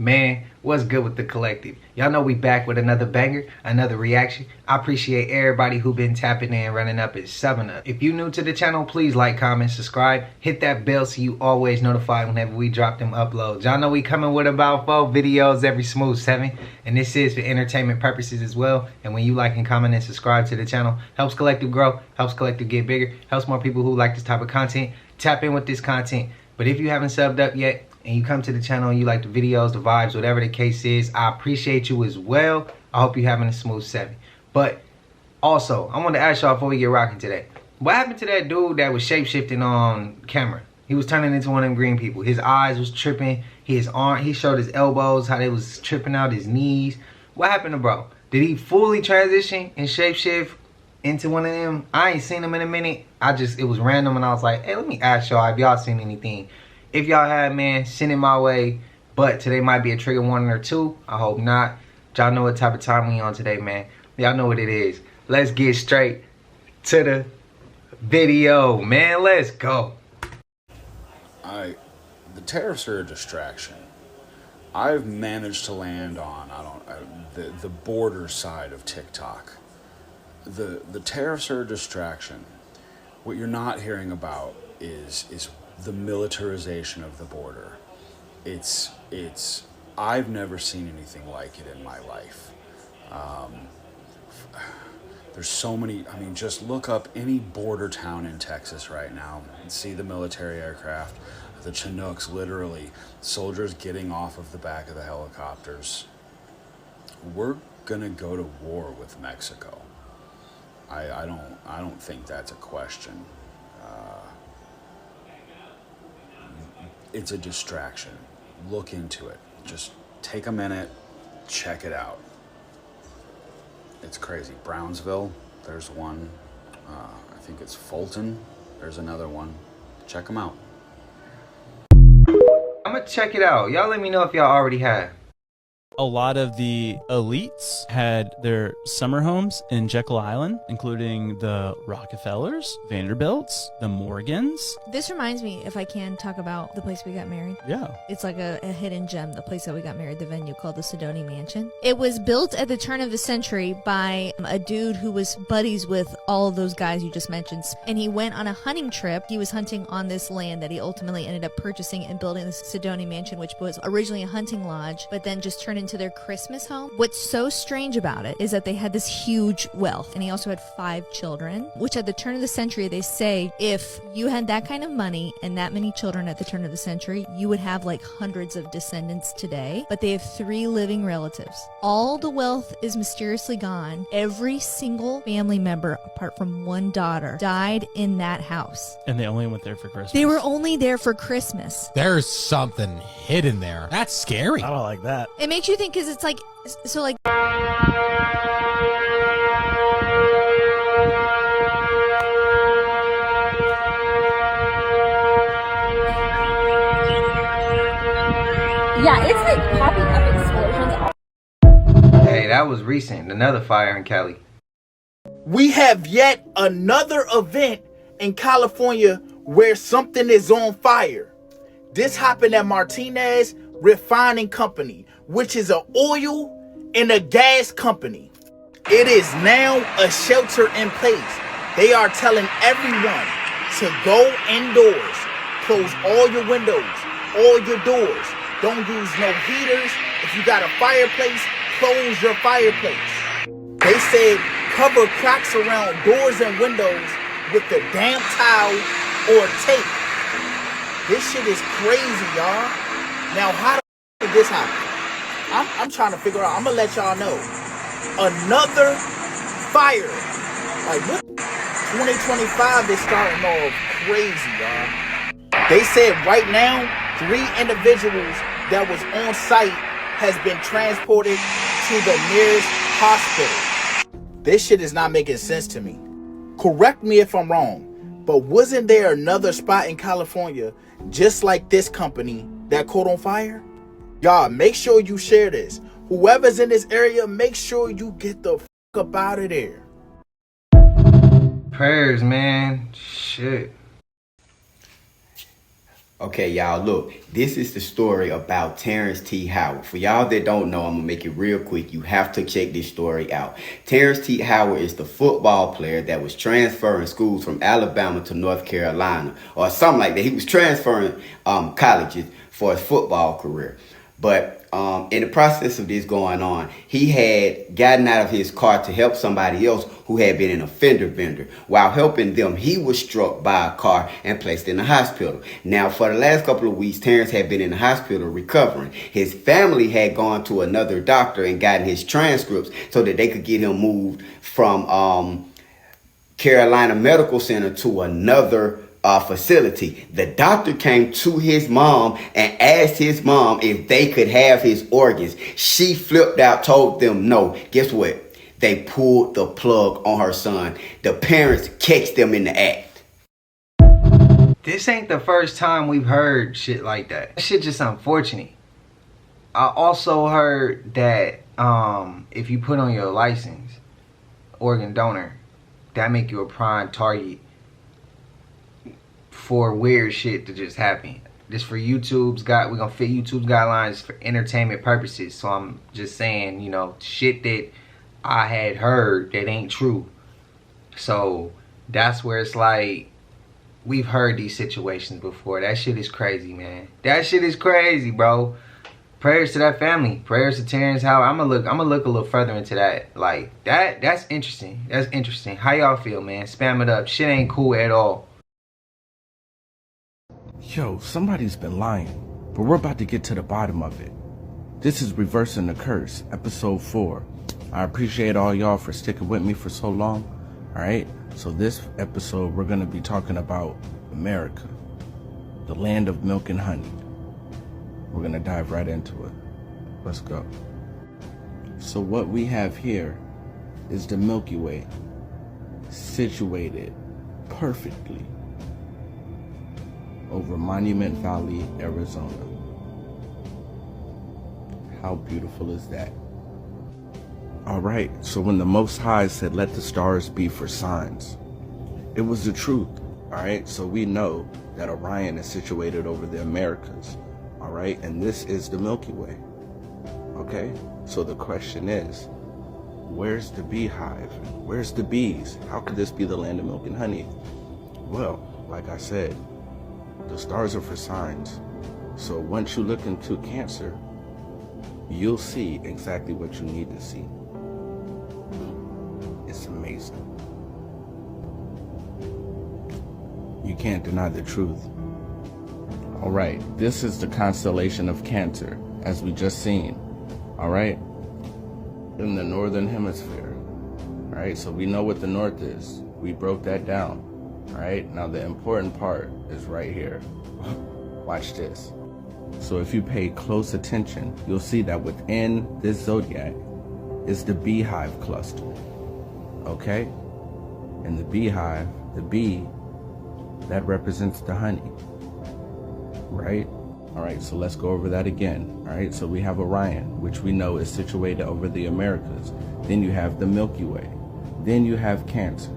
Man, what's good with the collective? Y'all know we back with another banger, another reaction. I appreciate everybody who been tapping in, running up and subbing up. If you new to the channel, please like, comment, subscribe. Hit that bell so you always notified whenever we drop them uploads. Y'all know we coming with about 4 videos every smooth 7. And this is for entertainment purposes as well. And when you like and comment and subscribe to the channel, helps collective grow, helps collective get bigger, helps more people who like this type of content tap in with this content. But if you haven't subbed up yet, and you come to the channel and you like the videos, the vibes, whatever the case is, I appreciate you as well. I hope you're having a smooth 7. But also, I want to ask y'all before we get rocking today, what happened to that dude that was shape-shifting on camera? He was turning into one of them green people. His eyes was tripping. His arm, he showed his elbows, how they was tripping out his knees. What happened to bro? Did he fully transition and shape-shift into one of them? I ain't seen him in a minute. It was random and I was like, hey, let me ask y'all if y'all seen anything. If y'all have, man, send it my way. But today might be a trigger warning or 2. I hope not. Y'all know what type of time we on today, man. Y'all know what it is. Let's get straight to the video, man. Let's go. The tariffs are a distraction. I've managed to land on the border side of TikTok. The tariffs are a distraction. What you're not hearing about is the militarization of the border. I've never seen anything like it in my life. There's so many, I mean, just look up any border town in Texas right now and see the military aircraft, the Chinooks, literally, soldiers getting off of the back of the helicopters. We're gonna go to war with Mexico. I don't think that's a question. It's a distraction. Look into it. Just take a minute, check it out. It's crazy. Brownsville, there's one. I think it's Fulton. There's another one. Check them out. I'm gonna check it out. Y'all let me know if y'all already have. A lot of the elites had their summer homes in Jekyll Island, including the Rockefellers, Vanderbilts, the Morgans. This reminds me, if I can, talk about the place we got married. Yeah. It's like a hidden gem, the place that we got married, the venue called the Sidoni Mansion. It was built at the turn of the century by a dude who was buddies with all of those guys you just mentioned. And he went on a hunting trip. He was hunting on this land that he ultimately ended up purchasing and building the Sidoni Mansion, which was originally a hunting lodge, but then just turned into their Christmas home. What's so strange about it is that they had this huge wealth, and he also had 5 children, which at the turn of the century, they say if you had that kind of money and that many children at the turn of the century, you would have like hundreds of descendants today. But they have 3 living relatives. All the wealth is mysteriously gone. Every single family member, apart from one daughter, died in that house. And they only went there for Christmas. They were only there for Christmas. There's something hidden there. That's scary. I don't like that. It makes you think, because it's like, so like, yeah, it's like popping up explosions. Hey, that was recent. Another fire in Cali. We have yet another event in California where something is on fire. This happened at Martinez Refining Company, which is an oil and a gas company. It is now a shelter in place. They are telling everyone to go indoors, close all your windows, all your doors. Don't use no heaters. If you got a fireplace, close your fireplace. They said cover cracks around doors and windows with the damp towel or tape. This shit is crazy, y'all. Now, how did this happen? I'm trying to figure out. I'm gonna let y'all know. Another fire. Like, what? 2025 is starting off crazy, y'all. They said right now, 3 individuals that was on site has been transported to the nearest hospital. This shit is not making sense to me. Correct me if I'm wrong, but wasn't there another spot in California just like this company that caught on fire? Y'all, make sure you share this. Whoever's in this area, make sure you get the fuck up out of there. Prayers, man. Shit. Okay, y'all, look, this is the story about Terrence T. Howard. For y'all that don't know, I'm going to make it real quick. You have to check this story out. Terrence T. Howard is the football player that was transferring schools from Alabama to North Carolina or something like that. He was transferring colleges for his football career. But in the process of this going on, he had gotten out of his car to help somebody else who had been an offender bender. While helping them, he was struck by a car and placed in the hospital. Now, for the last couple of weeks, Terrence had been in the hospital recovering. His family had gone to another doctor and gotten his transcripts so that they could get him moved from Carolina Medical Center to another facility. The doctor came to his mom and asked his mom if they could have his organs. She flipped out, told them no. Guess what? They pulled the plug on her son. The parents catch them in the act. This ain't the first time we've heard shit like that. That shit just unfortunate. I also heard that if you put on your license, organ donor, that make you a prime target for weird shit to just happen. This for we're gonna fit YouTube's guidelines for entertainment purposes. So I'm just saying, you know, shit that I had heard that ain't true. So that's where it's like, we've heard these situations before. That shit is crazy, man. That shit is crazy, bro. Prayers to that family. Prayers to Terrence Howard. I'm gonna look a little further into that. Like that's interesting. That's interesting. How y'all feel, man? Spam it up. Shit ain't cool at all. Yo, somebody's been lying, but we're about to get to the bottom of it. This is Reversing the Curse, episode 4. I appreciate all y'all for sticking with me for so long. Alright, so this episode we're going to be talking about America, the land of milk and honey. We're going to dive right into it. Let's go. So what we have here is the Milky Way, situated perfectly over Monument Valley, Arizona. How beautiful is that? Alright, so when the Most High said, let the stars be for signs, it was the truth. Alright, so we know that Orion is situated over the Americas. Alright, and this is the Milky Way. Okay, so the question is, where's the beehive? Where's the bees? How could this be the land of milk and honey? Well, like I said, the stars are for signs. So once you look into Cancer, you'll see exactly what you need to see. It's amazing. You can't deny the truth. All right, this is the constellation of Cancer, as we just seen. All right, in the northern hemisphere. All right, so we know what the north is. We broke that down. All right, now the important part is right here. Watch this. So if you pay close attention, you'll see that within this zodiac is the beehive cluster. Okay? And the beehive, the bee, that represents the honey. Right? Alright, so let's go over that again. Alright, so we have Orion, which we know is situated over the Americas. Then you have the Milky Way. Then you have Cancer.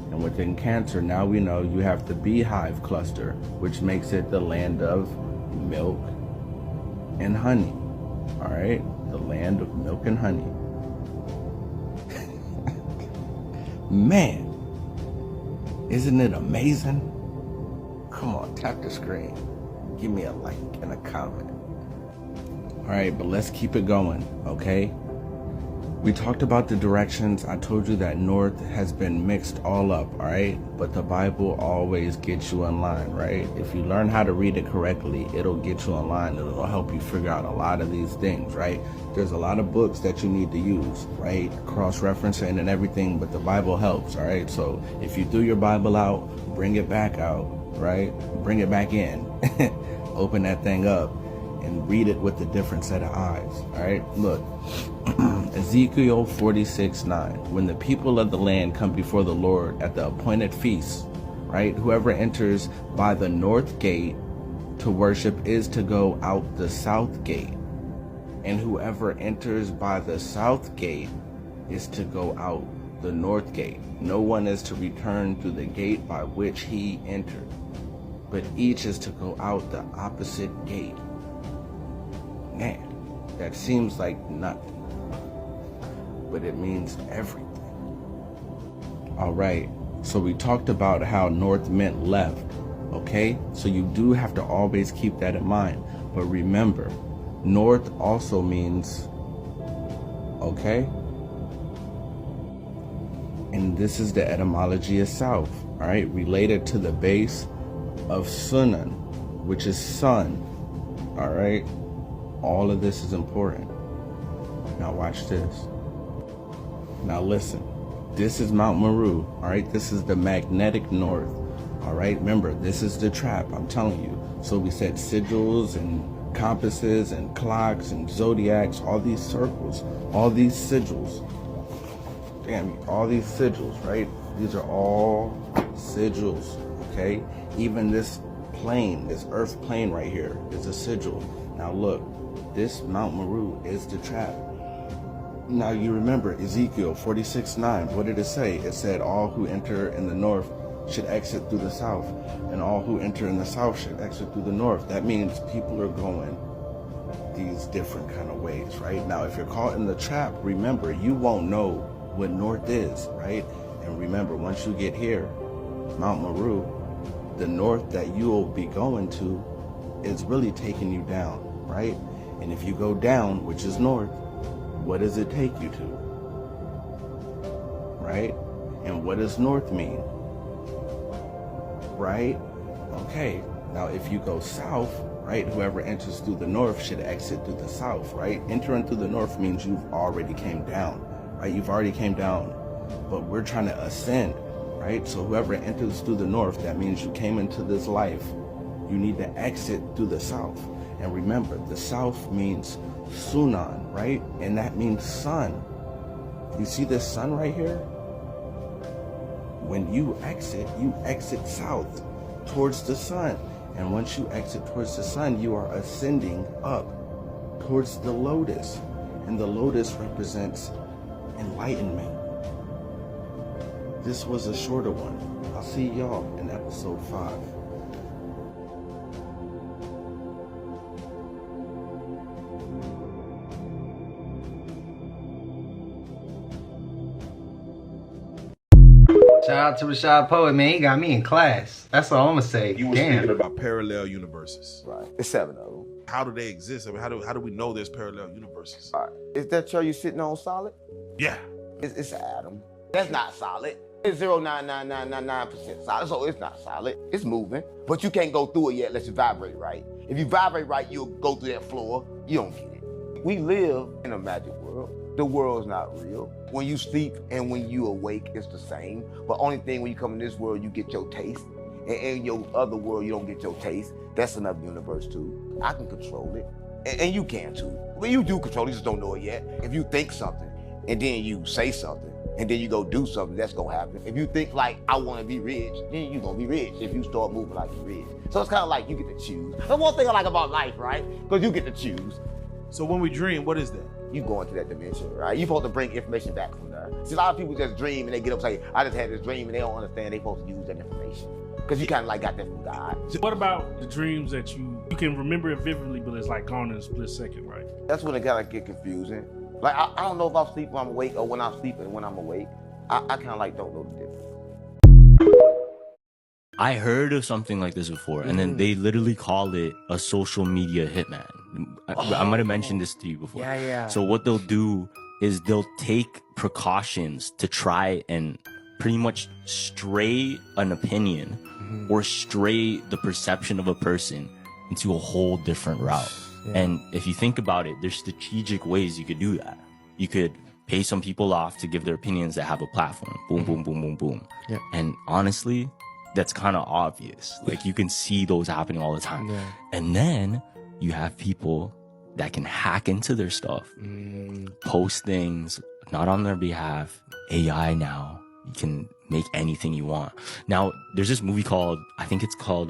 And within Cancer, now we know you have the beehive cluster, which makes it the land of milk and honey. All right, the land of milk and honey. Man, isn't it amazing? Come on, tap the screen. Give me a like and a comment. All right, but let's keep it going, okay? We talked about the directions. I told you that north has been mixed all up, all right? But the Bible always gets you in line, right? If you learn how to read it correctly, it'll get you in line. It'll help you figure out a lot of these things, right? There's a lot of books that you need to use, right? Cross-referencing and everything, but the Bible helps, all right? So if you threw your Bible out, bring it back out, right? Bring it back in. Open that thing up and read it with a different set of eyes, all right? Look. Ezekiel 46:9. When the people of the land come before the Lord at the appointed feast, right? Whoever enters by the north gate to worship is to go out the south gate. And whoever enters by the south gate is to go out the north gate. No one is to return through the gate by which he entered. but each is to go out the opposite gate. Man, that seems like nothing, but it means everything. All right, so we talked about how north meant left, okay? So you do have to always keep that in mind. But remember, north also means, okay? And this is the etymology of south, all right? Related to the base of sunan, which is sun, all right? All of this is important. Now watch this. Now listen, this is Mount Meru, all right? This is the magnetic north, all right? Remember, this is the trap, I'm telling you. So we said sigils and compasses and clocks and zodiacs, all these circles, all these sigils. Damn, all these sigils, right? These are all sigils, okay? Even this plane, this earth plane right here is a sigil. Now look, this Mount Meru is the trap. Now you remember Ezekiel 46:9, what did it say? It said all who enter in the north should exit through the south, and all who enter in the south should exit through the north. That means people are going these different kind of ways, right? Now if you're caught in the trap, remember, you won't know what north is, right? And remember, once you get here, Mount Meru, the north that you'll be going to is really taking you down, right? And if you go down, which is north, what does it take you to? Right? And what does north mean? Right? Okay. Now if you go south, right, whoever enters through the north should exit through the south, right? Entering through the north means you've already came down, right? You've already came down, but we're trying to ascend, right? So whoever enters through the north, that means you came into this life. You need to exit through the south. And remember, the south means Sunan, right? And that means sun. You see this sun right here? When you exit south towards the sun. And once you exit towards the sun, you are ascending up towards the lotus. And the lotus represents enlightenment. This was a shorter one. I'll see y'all in episode 5. Shout out to Rashad Poet, man. He got me in class. That's all I'm gonna say. You were Damn. speaking about parallel universes. Right. There's 7 of them. How do they exist? I mean, how do we know there's parallel universes? All right. Is that chair you sitting on solid? Yeah. It's an atom. That's not solid. It's 0.99999% solid, so it's not solid. It's moving, but you can't go through it yet unless you vibrate right. If you vibrate right, you'll go through that floor. You don't get it. We live in a magic world. The world's not real. When you sleep and when you awake, it's the same. But only thing when you come in this world, you get your taste. And in your other world, you don't get your taste. That's another universe too. I can control it. And you can too. Well, you do control it, you just don't know it yet. If you think something, and then you say something, and then you go do something, that's gonna happen. If you think like, I wanna be rich, then you're gonna be rich if you start moving like you're rich. So it's kind of like you get to choose. That's one thing I like about life, right? Because you get to choose. So when we dream, what is that? You go into that dimension, right? You're supposed to bring information back from there. See, a lot of people just dream and they get up and say, I just had this dream, and they don't understand they're supposed to use that information. Because you kind of like got that from God. So what about the dreams that you can remember it vividly, but it's like gone in a split second, right? That's when it kind of get confusing. Like, I don't know if I'm sleeping when I'm awake or when I'm sleeping when I'm awake. I kind of like don't know the difference. I heard of something like this before, and then they literally call it a social media hitman. I might have mentioned this to you before. Yeah. So what they'll do is they'll take precautions to try and pretty much stray an opinion or stray the perception of a person into a whole different route. Yeah. And if you think about it, there's strategic ways you could do that. You could pay some people off to give their opinions that have a platform. Boom, boom, boom, boom, boom. Yeah. And honestly, that's kind of obvious. Like, you can see those happening all the time. Yeah. And then you have people that can hack into their stuff, post things not on their behalf. AI now, you can make anything you want. Now, there's this movie called, I think it's called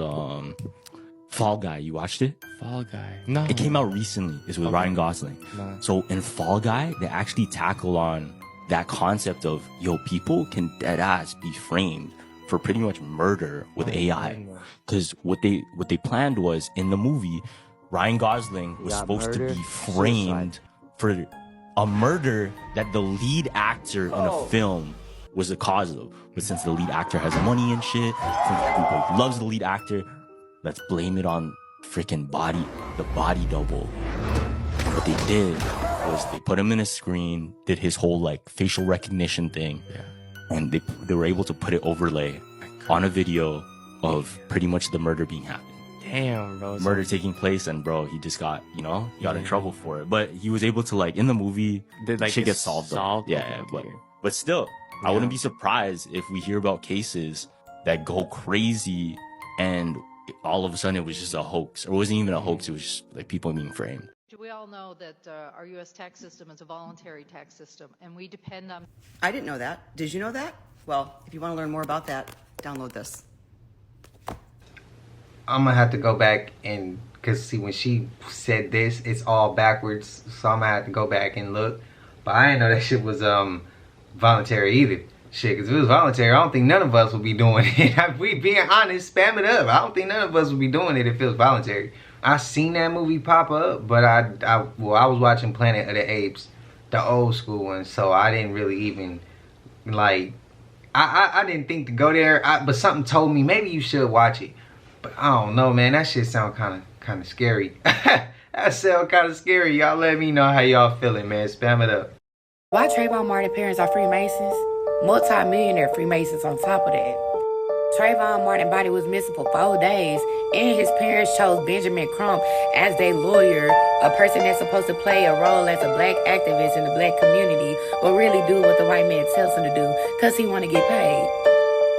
Fall Guy. You watched it? Fall Guy. No. It came out recently. It's with Ryan Gosling. No. So in Fall Guy, they actually tackle on that concept of, yo, people can dead ass be framed for pretty much murder with AI. Because what they planned was, in the movie, Ryan Gosling was supposed to be framed for a murder that the lead actor in a film was the cause of. But since the lead actor has money and shit, since people loves the lead actor, let's blame it on freaking the body double. What they did was they put him in a screen, did his whole like facial recognition thing, and they were able to put it overlay on a video of pretty much the murder being happened. Damn, bro. Murder taking place, and bro, he just got, he got in trouble for it. But he was able to, like, in the movie, shit get solved. Yeah, but still, I wouldn't be surprised if we hear about cases that go crazy and all of a sudden it was just a hoax. Or it wasn't even a hoax, it was just like people being framed. We all know that our U.S. tax system is a voluntary tax system, and we depend on... I didn't know that. Did you know that? Well, if you want to learn more about that, download this. I'm gonna have to go back and, cause see, when she said this, it's all backwards, so I'm gonna have to go back and look. But I didn't know that shit was voluntary either. Shit, cause if it was voluntary, I don't think none of us would be doing it. If we being honest, spam it up. I don't think none of us would be doing it if it was voluntary. I seen that movie pop up, but I was watching Planet of the Apes, the old school one, so I didn't really even like. I didn't think to go there, but something told me maybe you should watch it. But I don't know, man. That shit sound kind of scary. That sound kind of scary. Y'all let me know how y'all feeling, man. Spam it up. Why Trayvon Martin parents are Freemasons? Multi-millionaire Freemasons on top of that. Trayvon Martin's body was missing for 4 days, and his parents chose Benjamin Crump as their lawyer, a person that's supposed to play a role as a black activist in the black community, but really do what the white man tells him to do, because he want to get paid.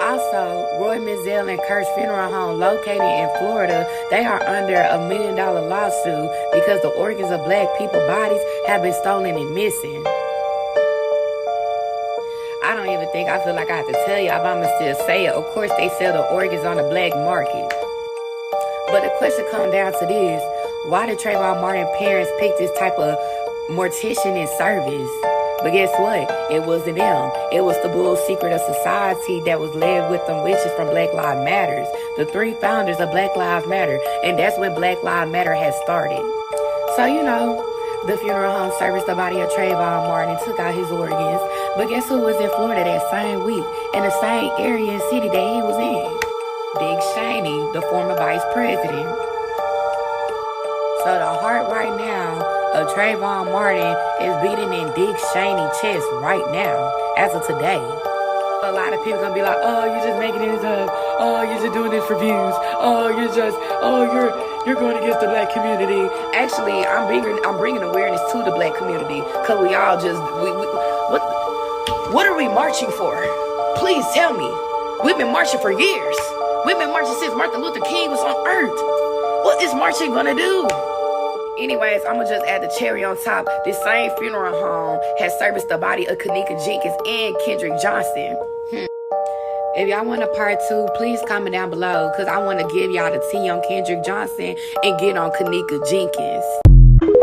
Also, Roy Mizell and Kurt's funeral home, located in Florida, they are under a $1 million lawsuit because the organs of black people's bodies have been stolen and missing. I don't even think I feel like I have to tell you, I'ma still say it. Of course, they sell the organs on the black market. But the question comes down to this: why did Trayvon Martin's parents pick this type of mortician in service? But guess what? It wasn't them. It was the bull secret of society that was led with them witches from Black Lives Matters, the 3 founders of Black Lives Matter, and that's when Black Lives Matter has started. So, the funeral home serviced the body of Trayvon Martin and took out his organs. But guess who was in Florida that same week, in the same area and city that he was in? Dick Cheney, the former vice president. So the heart right now of Trayvon Martin is beating in Dick Cheney's chest right now, as of today. A lot of people gonna be like, oh, you're just making this up. Oh, you're just doing this for views. Oh, you're going against the black community. Actually, I'm bringing awareness to the black community, cause we all just what are we marching for? Please tell me. We've been marching for years. We've been marching since Martin Luther King was on earth. What is marching gonna do? Anyways, I'm gonna just add the cherry on top. This same funeral home has serviced the body of Kanika Jenkins and Kendrick Johnson. If y'all want a part 2, please comment down below, because I want to give y'all the tea on Kendrick Johnson and get on Kanika Jenkins.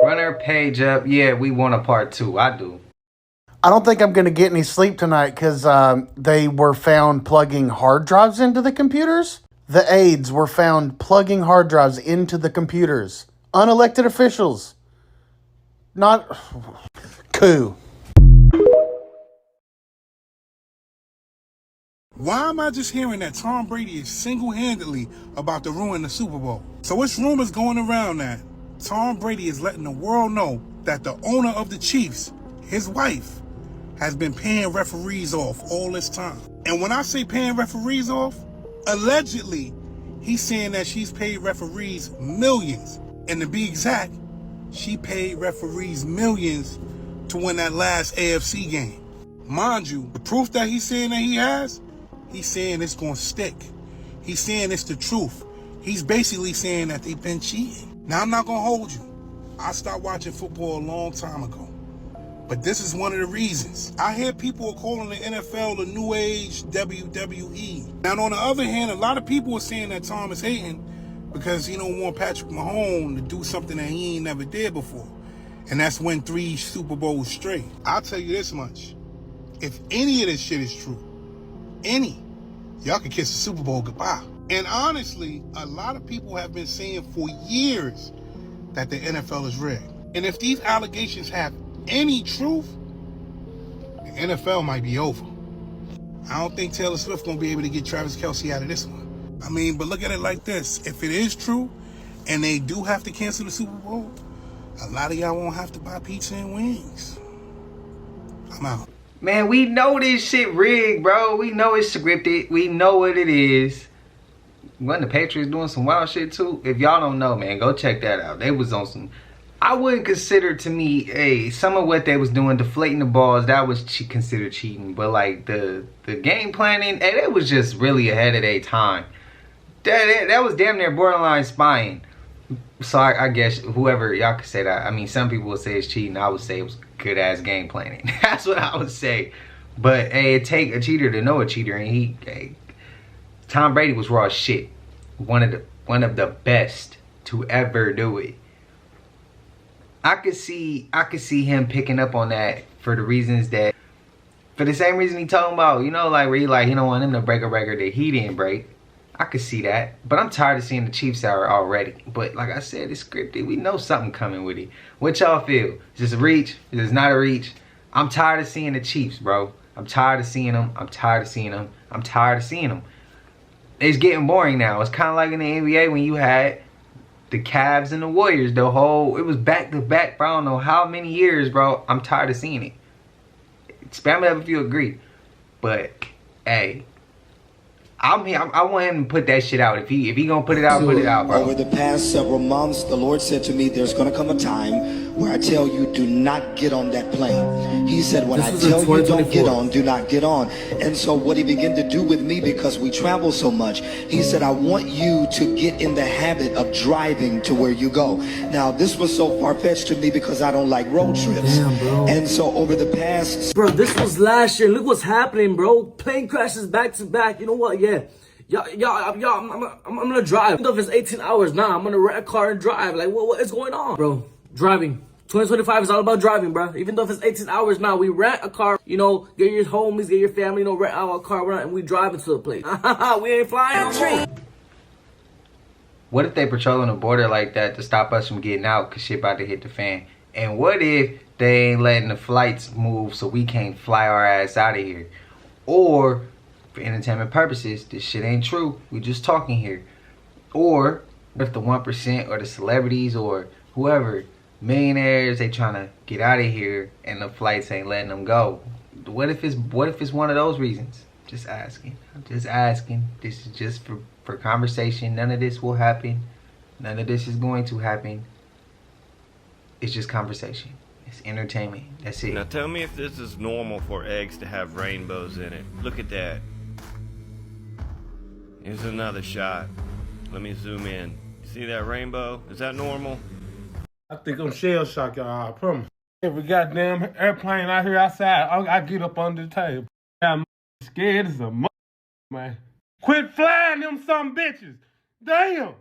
Run her page up. Yeah, we want a part 2. I do. I don't think I'm going to get any sleep tonight because they were found plugging hard drives into the computers. The aides were found plugging hard drives into the computers. Unelected officials. Not... coup. Why am I just hearing that Tom Brady is single-handedly about to ruin the Super Bowl? So it's rumors going around that Tom Brady is letting the world know that the owner of the Chiefs, his wife, has been paying referees off all this time. And when I say paying referees off, allegedly, he's saying that she's paid referees millions. And to be exact, she paid referees millions to win that last AFC game. Mind you, the proof that he's saying that he has, he's saying it's gonna stick. He's saying it's the truth. He's basically saying that they've been cheating. Now, I'm not gonna hold you. I stopped watching football a long time ago. But this is one of the reasons. I hear people are calling the NFL the new age WWE. Now, on the other hand, a lot of people are saying that Tom is hating because he don't want Patrick Mahomes to do something that he ain't never did before. And that's win 3 Super Bowls straight. I'll tell you this much. If any of this shit is true, any, y'all can kiss the Super Bowl goodbye. And honestly, a lot of people have been saying for years that the NFL is rigged. And if these allegations have any truth, the NFL might be over. I don't think Taylor Swift gonna be able to get Travis Kelce out of this one. I mean, but look at it like this. If it is true, and they do have to cancel the Super Bowl, a lot of y'all won't have to buy pizza and wings. I'm out. Man, we know this shit rigged, bro. We know it's scripted. We know what it is. Wasn't the Patriots doing some wild shit too? If y'all don't know, man, go check that out. They was on some... I wouldn't consider, to me, some of what they was doing, deflating the balls, that was considered cheating. But like the game planning, it was just really ahead of their time. That was damn near borderline spying. So I guess whoever, y'all could say that. I mean, some people would say it's cheating. I would say it was good ass game planning. That's what I would say. But hey, it take a cheater to know a cheater, and Tom Brady was raw as shit. One of the best to ever do it. I could see him picking up on that for the same reason he talking about, you know, like where he don't want him to break a record that he didn't break. I could see that, but I'm tired of seeing the Chiefs hour already. But like I said, it's scripted. We know something coming with it. What y'all feel? Is this a reach? Is this not a reach? I'm tired of seeing the Chiefs, bro. I'm tired of seeing them. I'm tired of seeing them. I'm tired of seeing them. It's getting boring now. It's kind of like in the NBA when you had the Cavs and the Warriors. It was back to back for I don't know how many years, bro. I'm tired of seeing it. Spam it up if you agree. But hey, I want him to put that shit out. If he gonna put it out, put it out, bro. Over the past several months, the Lord said to me, there's gonna come a time where I tell you, do not get on that plane. He said, when I tell you don't get on, do not get on. And so what he began to do with me, because we travel so much, he said, I want you to get in the habit of driving to where you go. Now, this was so far-fetched to me because I don't like road trips. Damn, bro. And so over the past... Bro, this was last year. Look what's happening, bro. Plane crashes back to back. You know what? Yeah. Y'all, I'm gonna drive. Even though if it's 18 hours now, I'm gonna rent a car and drive. Like, what is going on? Bro, driving. 2025 is all about driving, bro. Even though if it's 18 hours now, we rent a car, you know, get your homies, get your family, you know, rent out a car, and we driving to the place. We ain't flying no more. What if they patrolling the border like that to stop us from getting out because shit about to hit the fan? And what if they ain't letting the flights move so we can't fly our ass out of here? Or, for entertainment purposes, this shit ain't true. We just talking here. Or, if the 1% or the celebrities or whoever, millionaires, they trying to get out of here and the flights ain't letting them go. What if it's one of those reasons? Just asking. I'm just asking. This is just for conversation. None of this will happen. None of this is going to happen. It's just conversation. It's entertainment. That's it. Now tell me if this is normal for eggs to have rainbows in it. Look at that. Here's another shot. Let me zoom in. See that rainbow? Is that normal? I think I'm shell shocked, y'all. I promise. Every goddamn airplane out here outside, I get up under the table. I'm scared as a man. Quit flying them some bitches. Damn.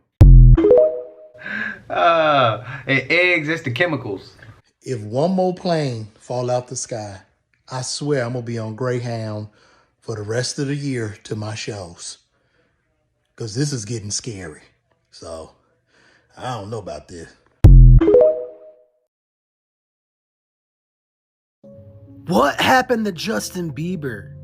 And eggs, it's the chemicals. If one more plane fall out the sky, I swear I'm going to be on Greyhound for the rest of the year to my shows. Because this is getting scary. So, I don't know about this. What happened to Justin Bieber?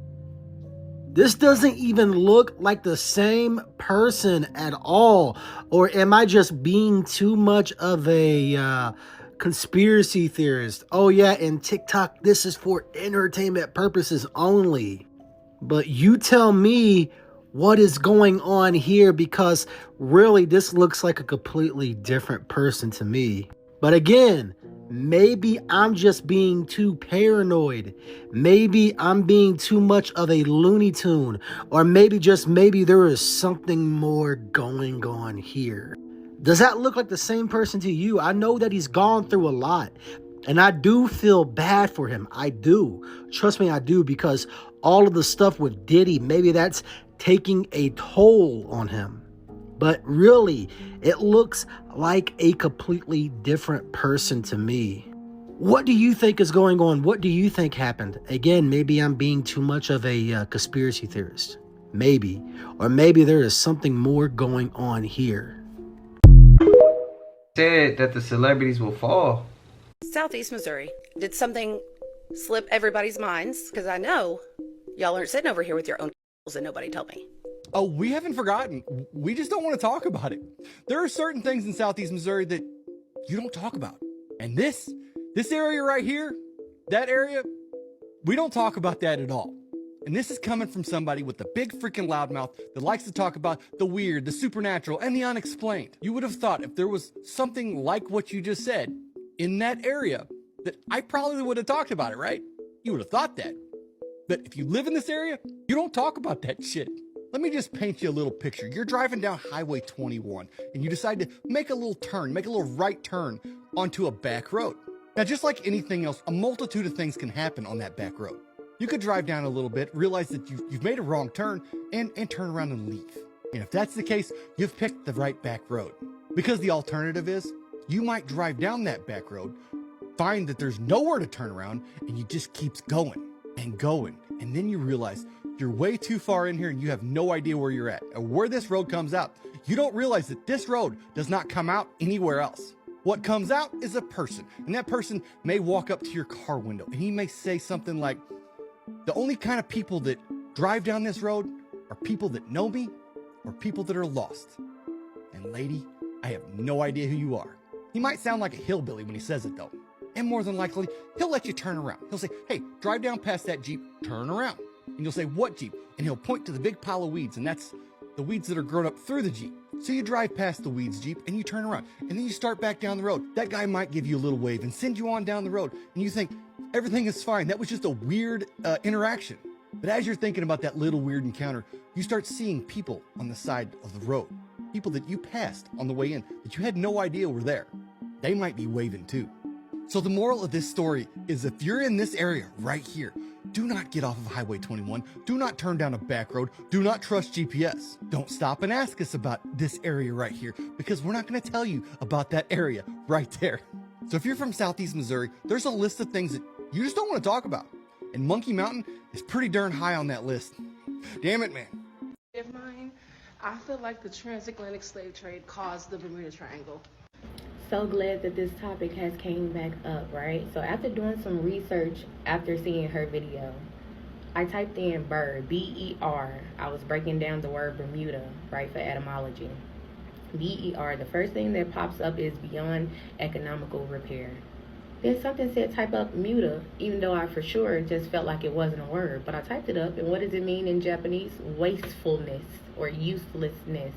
This doesn't even look like the same person at all. Or am I just being too much of a conspiracy theorist? Oh yeah, and TikTok, this is for entertainment purposes only. But you tell me what is going on here, because really this looks like a completely different person to me. But again, maybe I'm just being too paranoid. Maybe I'm being too much of a Looney Tune. Or maybe there is something more going on here. Does that look like the same person to you? I know that he's gone through a lot. And I do feel bad for him. I do. Trust me, I do. Because all of the stuff with Diddy, maybe that's taking a toll on him. But really, it looks like a completely different person to me. What do you think is going on? What do you think happened? Again, maybe I'm being too much of a conspiracy theorist. Maybe. Or maybe there is something more going on here. Said that the celebrities will fall. Southeast Missouri. Did something slip everybody's minds? Because I know y'all aren't sitting over here with your own and nobody told me. Oh, we haven't forgotten. We just don't want to talk about it. There are certain things in Southeast Missouri that you don't talk about. And this area right here, that area, we don't talk about that at all. And this is coming from somebody with a big freaking loudmouth that likes to talk about the weird, the supernatural, and the unexplained. You would have thought if there was something like what you just said in that area, that I probably would have talked about it, right? You would have thought that. But if you live in this area, you don't talk about that shit. Let me just paint you a little picture. You're driving down Highway 21 and you decide to make a little turn, make a little right turn onto a back road. Now, just like anything else, a multitude of things can happen on that back road. You could drive down a little bit, realize that you've made a wrong turn, and turn around and leave. And if that's the case, you've picked the right back road. Because the alternative is, you might drive down that back road, find that there's nowhere to turn around, and you just keeps going and going. And then you realize you're way too far in here and you have no idea where you're at or where this road comes out. You don't realize that this road does not come out anywhere else. What comes out is a person, and that person may walk up to your car window and he may say something like, the only kind of people that drive down this road are people that know me or people that are lost. And lady, I have no idea who you are. He might sound like a hillbilly when he says it though. And more than likely, he'll let you turn around. He'll say, hey, drive down past that Jeep, turn around. And you'll say, what Jeep? And he'll point to the big pile of weeds, and that's the weeds that are grown up through the Jeep. So you drive past the weeds Jeep and you turn around and then you start back down the road. That guy might give you a little wave and send you on down the road. And you think everything is fine. That was just a weird interaction. But as you're thinking about that little weird encounter, you start seeing people on the side of the road. People that you passed on the way in that you had no idea were there. They might be waving too. So the moral of this story is if you're in this area right here, do not get off of Highway 21. Do not turn down a back road. Do not trust GPS. Don't stop and ask us about this area right here because we're not going to tell you about that area right there. So if you're from Southeast Missouri, there's a list of things that you just don't want to talk about. And Monkey Mountain is pretty darn high on that list. Damn it, man. Of mine, I feel like the transatlantic slave trade caused the Bermuda Triangle. So glad that this topic has came back up, right? So after doing some research after seeing her video, I typed in BER, B-E-R. I was breaking down the word Bermuda, right, for etymology. B-E-R, the first thing that pops up is beyond economical repair. Then something said type up muta, even though I for sure just felt like it wasn't a word. But I typed it up, and what does it mean in Japanese? Wastefulness or uselessness.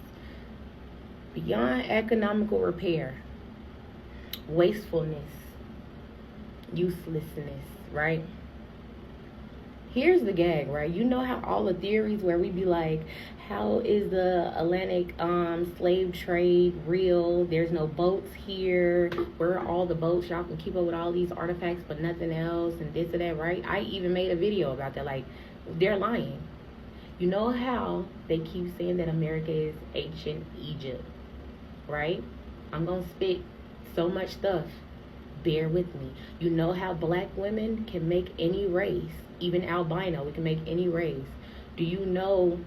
Beyond economical repair. Wastefulness, uselessness, right? Here's the gag, right? You know how all the theories where we be like, how is the Atlantic slave trade real? There's no boats here. Where are all the boats? Y'all can keep up with all these artifacts but nothing else and this and that, right? I even made a video about that. Like, they're lying. You know how they keep saying that America is ancient Egypt, right? I'm gonna spit so much stuff. Bear with me. You know how black women can make any race, even albino, we can make any race. Do you know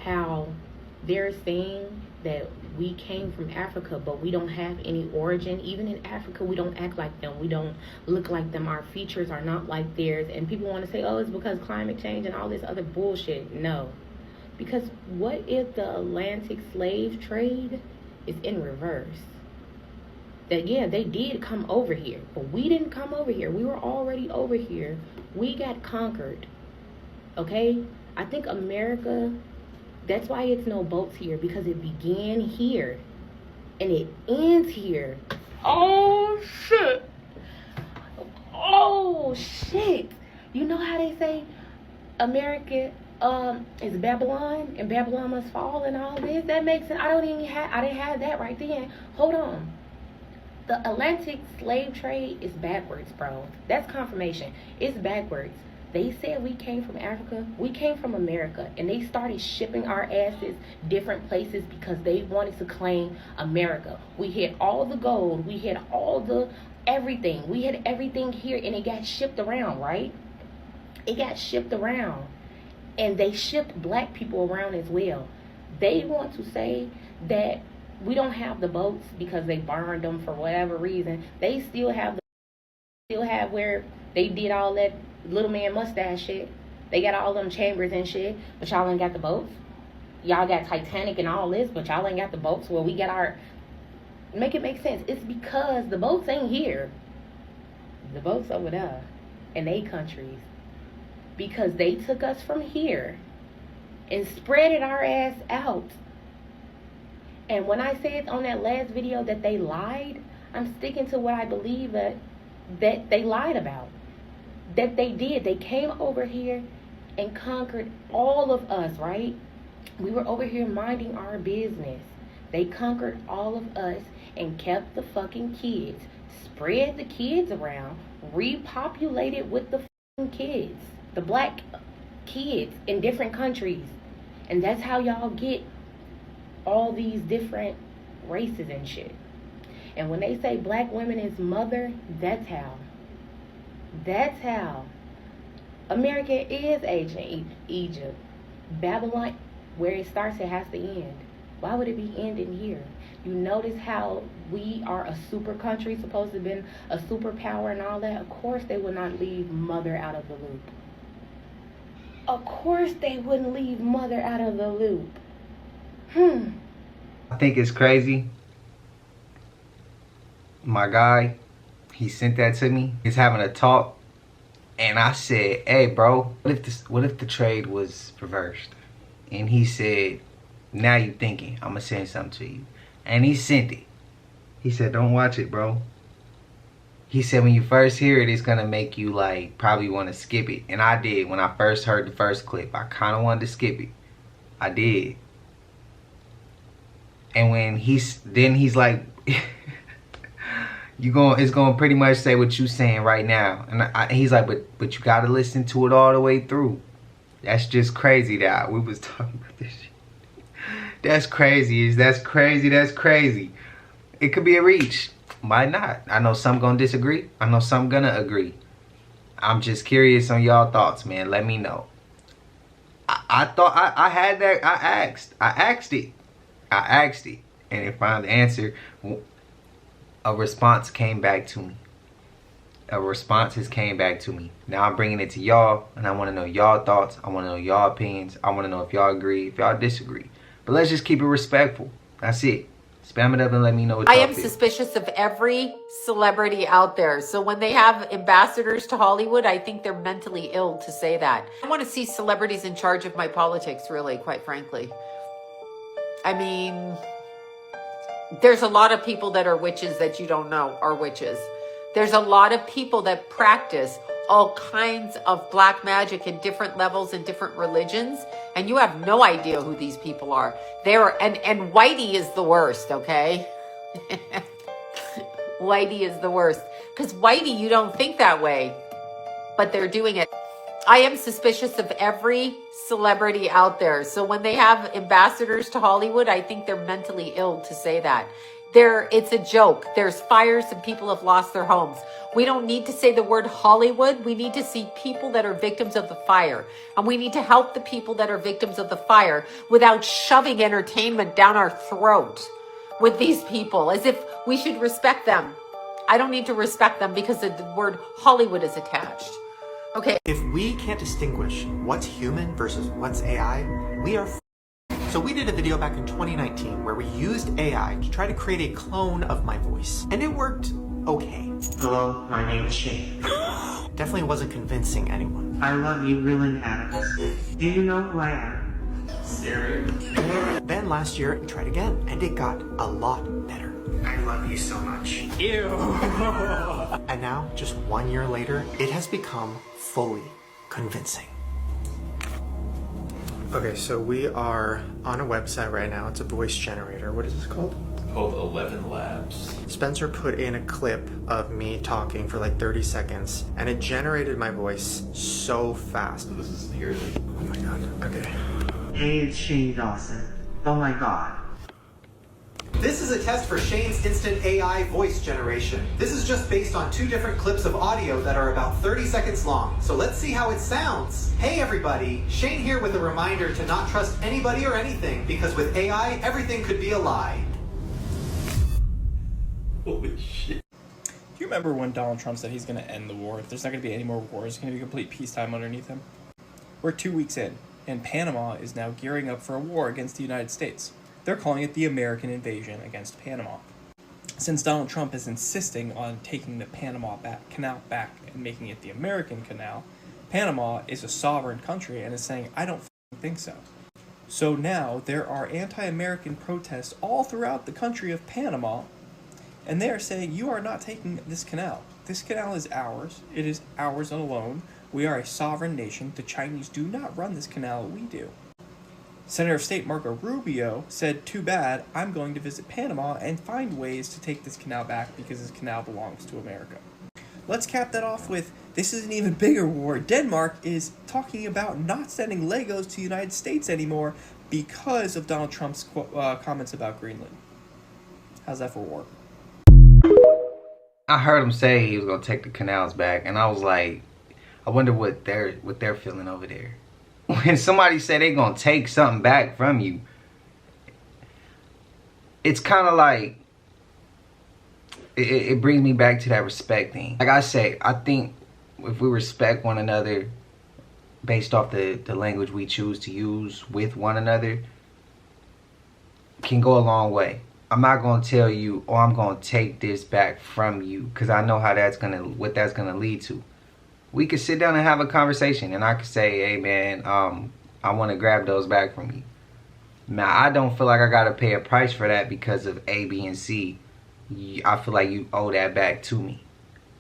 how they're saying that we came from Africa, but we don't have any origin? Even in Africa, we don't act like them. We don't look like them. Our features are not like theirs. And people want to say, oh, it's because climate change and all this other bullshit. No. Because what if the Atlantic slave trade is in reverse? That, yeah, they did come over here, but we didn't come over here. We were already over here. We got conquered, okay? I think America, that's why it's no boats here, because it began here, and it ends here. Oh, shit. Oh, shit. You know how they say America is Babylon, and Babylon must fall and all this? That makes sense. I didn't have that right then. Hold on. The Atlantic slave trade is backwards, bro. That's confirmation. It's backwards. They said we came from Africa. We came from America. And they started shipping our asses different places because they wanted to claim America. We had all the gold. We had all the everything. We had everything here, and it got shipped around, right? It got shipped around. And they shipped black people around as well. They want to say that we don't have the boats because they burned them for whatever reason. They still have where they did all that little man mustache shit. They got all them chambers and shit, but y'all ain't got the boats. Y'all got Titanic and all this, but y'all ain't got the boats. Well, we got our... Make it make sense. It's because the boats ain't here. The boats over there in they countries. Because they took us from here and spreaded our ass out. And when I said on that last video that they lied, I'm sticking to what I believe that they lied about. That they did. They came over here and conquered all of us, right? We were over here minding our business. They conquered all of us and kept the fucking kids. Spread the kids around. Repopulated with the fucking kids. The black kids in different countries. And that's how y'all get all these different races and shit. And when they say black women is mother, that's how. That's how. America is ancient Egypt. Babylon, where it starts, it has to end. Why would it be ending here? You notice how we are a super country, supposed to have been a superpower and all that? Of course they would not leave mother out of the loop. Of course they wouldn't leave mother out of the loop. I think it's crazy. My guy, he sent that to me. He's having a talk. And I said, hey, bro, what if the trade was reversed? And he said, now you thinking, I'm going to send something to you. And he sent it. He said, don't watch it, bro. He said, when you first hear it, it's going to make you, like, probably want to skip it. And I did. When I first heard the first clip, I kind of wanted to skip it. I did. And when he's like, it's gonna pretty much say what you saying right now. And he's like, but you gotta listen to it all the way through. That's just crazy that we was talking about this shit. That's crazy. That's crazy. That's crazy. It could be a reach. Might not. I know some gonna disagree. I know some gonna agree. I'm just curious on y'all thoughts, man. Let me know. I thought I had that. I asked it. And if I the answer, a response came back to me. A response has came back to me. Now I'm bringing it to y'all, and I want to know y'all thoughts. I want to know y'all opinions. I want to know if y'all agree, if y'all disagree. But let's just keep it respectful. That's it. Spam it up and let me know what y'all I am feel. suspicious of every celebrity out there. So when they have ambassadors to Hollywood, I think they're mentally ill to say that. I want to see celebrities in charge of my politics, really, quite frankly. I mean, there's a lot of people that are witches that you don't know are witches. There's a lot of people that practice all kinds of black magic in different levels and different religions, and you have no idea who these people are. And Whitey is the worst, okay? Whitey is the worst. Because Whitey, you don't think that way, but they're doing it. I am suspicious of every celebrity out there. So when they have ambassadors to Hollywood, I think they're mentally ill to say that. It's a joke. There's fires and people have lost their homes. We don't need to say the word Hollywood. We need to see people that are victims of the fire. And we need to help the people that are victims of the fire without shoving entertainment down our throat with these people as if we should respect them. I don't need to respect them because the word Hollywood is attached. Okay. If we can't distinguish what's human versus what's AI, we are So we did a video back in 2019 where we used AI to try to create a clone of my voice. And it worked okay. Hello, my name is Shane. Definitely wasn't convincing anyone. I love you, Ruin Adams. Do you know who I am? Siri. Then last year, we tried again, and it got a lot better. I love you so much. Ew. And now, just 1 year later, it has become fully convincing. Okay, so we are on a website right now. It's a voice generator. What is this called? Called 11 Labs. Spencer put in a clip of me talking for like 30 seconds, and it generated my voice so fast. So this is here. Oh my god, okay. Hey, it's Shane Dawson. Oh my god. This is a test for Shane's instant AI voice generation. This is just based on 2 different clips of audio that are about 30 seconds long. So let's see how it sounds. Hey everybody, Shane here with a reminder to not trust anybody or anything, because with AI, everything could be a lie. Holy shit. Do you remember when Donald Trump said he's going to end the war? If there's not going to be any more wars, it's going to be complete peacetime underneath him. We're 2 weeks in, and Panama is now gearing up for a war against the United States. They're calling it the American invasion against Panama. Since Donald Trump is insisting on taking the Panama Canal back and making it the American Canal, Panama is a sovereign country and is saying, I don't think so. So now there are anti-American protests all throughout the country of Panama, and they are saying, you are not taking this canal. This canal is ours. It is ours alone. We are a sovereign nation. The Chinese do not run this canal, we do. Senator of State Marco Rubio said, too bad, I'm going to visit Panama and find ways to take this canal back because this canal belongs to America. Let's cap that off with, this is an even bigger war. Denmark is talking about not sending Legos to the United States anymore because of Donald Trump's comments about Greenland. How's that for war? I heard him say he was gonna take the canals back, and I was like, I wonder what they're feeling over there. When somebody say they gonna take something back from you, it's kind of like it brings me back to that respect thing. Like I say, I think if we respect one another based off the language we choose to use with one another, can go a long way. I'm not gonna tell you, oh, I'm gonna take this back from you, because I know how what that's gonna lead to. We could sit down and have a conversation, and I could say, hey man, I want to grab those back from you. Now, I don't feel like I gotta pay a price for that because of A, B, and C. I feel like you owe that back to me.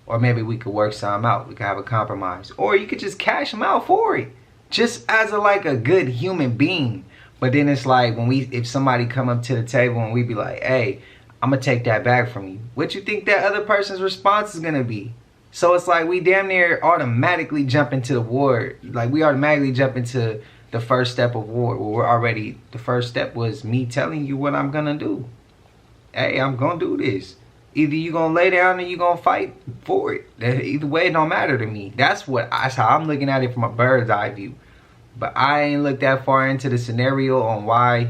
Or maybe we could work something out. We could have a compromise. Or you could just cash them out for it. Just as a good human being. But then it's like, if somebody come up to the table and we be like, hey, I'm gonna take that back from you. What you think that other person's response is gonna be? So it's like we damn near automatically jump into the war. Like we automatically jump into the first step of war. The first step was me telling you what I'm gonna do. Hey, I'm gonna do this. Either you gonna lay down or you gonna fight for it. Either way, it don't matter to me. That's how I'm looking at it from a bird's eye view. But I ain't looked that far into the scenario on why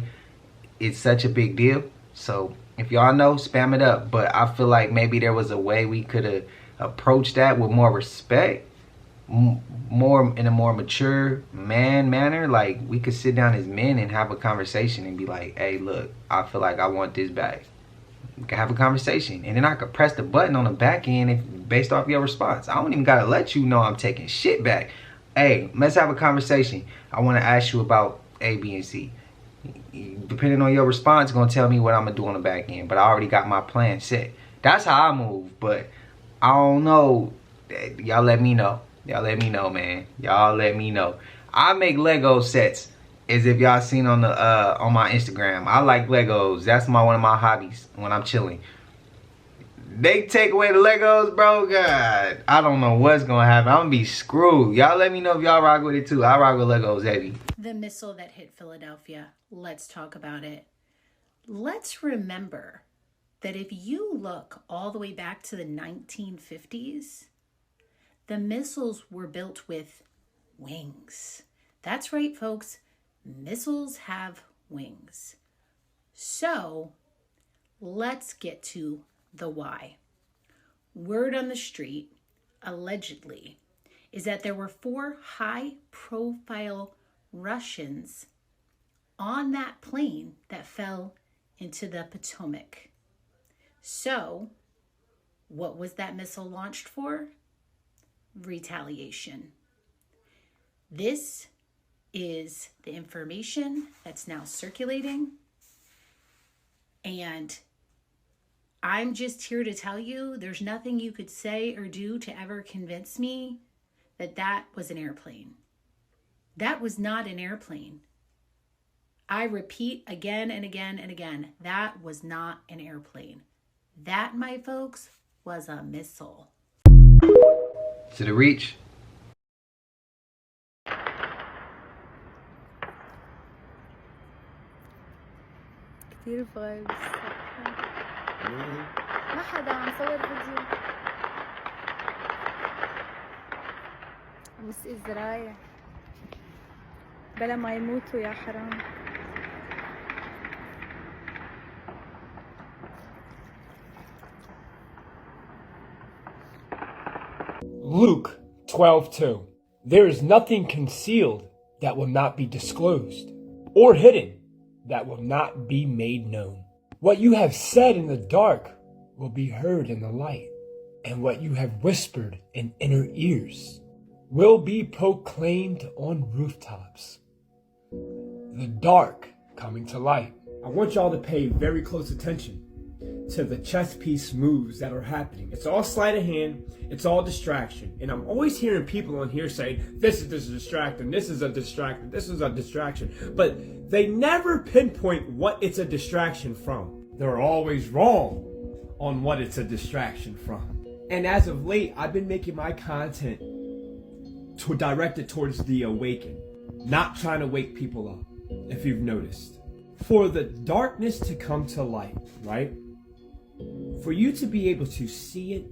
it's such a big deal. So if y'all know, spam it up. But I feel like maybe there was a way we could have approached that with more respect, more in a more mature manner. Like we could sit down as men and have a conversation and be like, hey, look, I feel like I want this back. We can have a conversation, and then I could press the button on the back end based off your response. I don't even gotta let you know I'm taking shit back. Hey, let's have a conversation. I want to ask you about A, B, and C. Depending on your response, it's gonna tell me what I'm gonna do on the back end. But I already got my plan set. That's how I move. But I don't know. Y'all let me know. Y'all let me know, man. Y'all let me know. I make Lego sets, as if y'all seen on my Instagram. I like Legos. That's one of my hobbies when I'm chilling. They take away the Legos, bro. God, I don't know what's gonna happen. I'm gonna be screwed. Y'all let me know if y'all rock with it too. I rock with Legos heavy. The missile that hit Philadelphia. Let's talk about it. Let's remember that if you look all the way back to the 1950s, the missiles were built with wings. That's right, folks. Missiles have wings. So let's get to the why. Word on the street, allegedly, is that there were 4 high-profile Russians on that plane that fell into the Potomac. So, what was that missile launched for? Retaliation. This is the information that's now circulating, and I'm just here to tell you there's nothing you could say or do to ever convince me that that was an airplane. That was not an airplane. I repeat again and again and again, that was not an airplane. That, my folks, was a missile. To the reach. Beautiful vibes. ما حدا عم صور فيديو عم يسقي الزراير بلا ما يموتوا يا حرام. Luke 12:2. There is nothing concealed that will not be disclosed, or hidden that will not be made known. What you have said in the dark will be heard in the light, and what you have whispered in inner ears will be proclaimed on rooftops. The dark coming to light. I want y'all to pay very close attention to the chess piece moves that are happening. It's all sleight of hand, it's all distraction. And I'm always hearing people on here say, this is a distraction, this is a distraction, this is a distraction. But they never pinpoint what it's a distraction from. They're always wrong on what it's a distraction from. And as of late, I've been making my content directed towards the awakened, not trying to wake people up, if you've noticed. For the darkness to come to light, right? For you to be able to see it,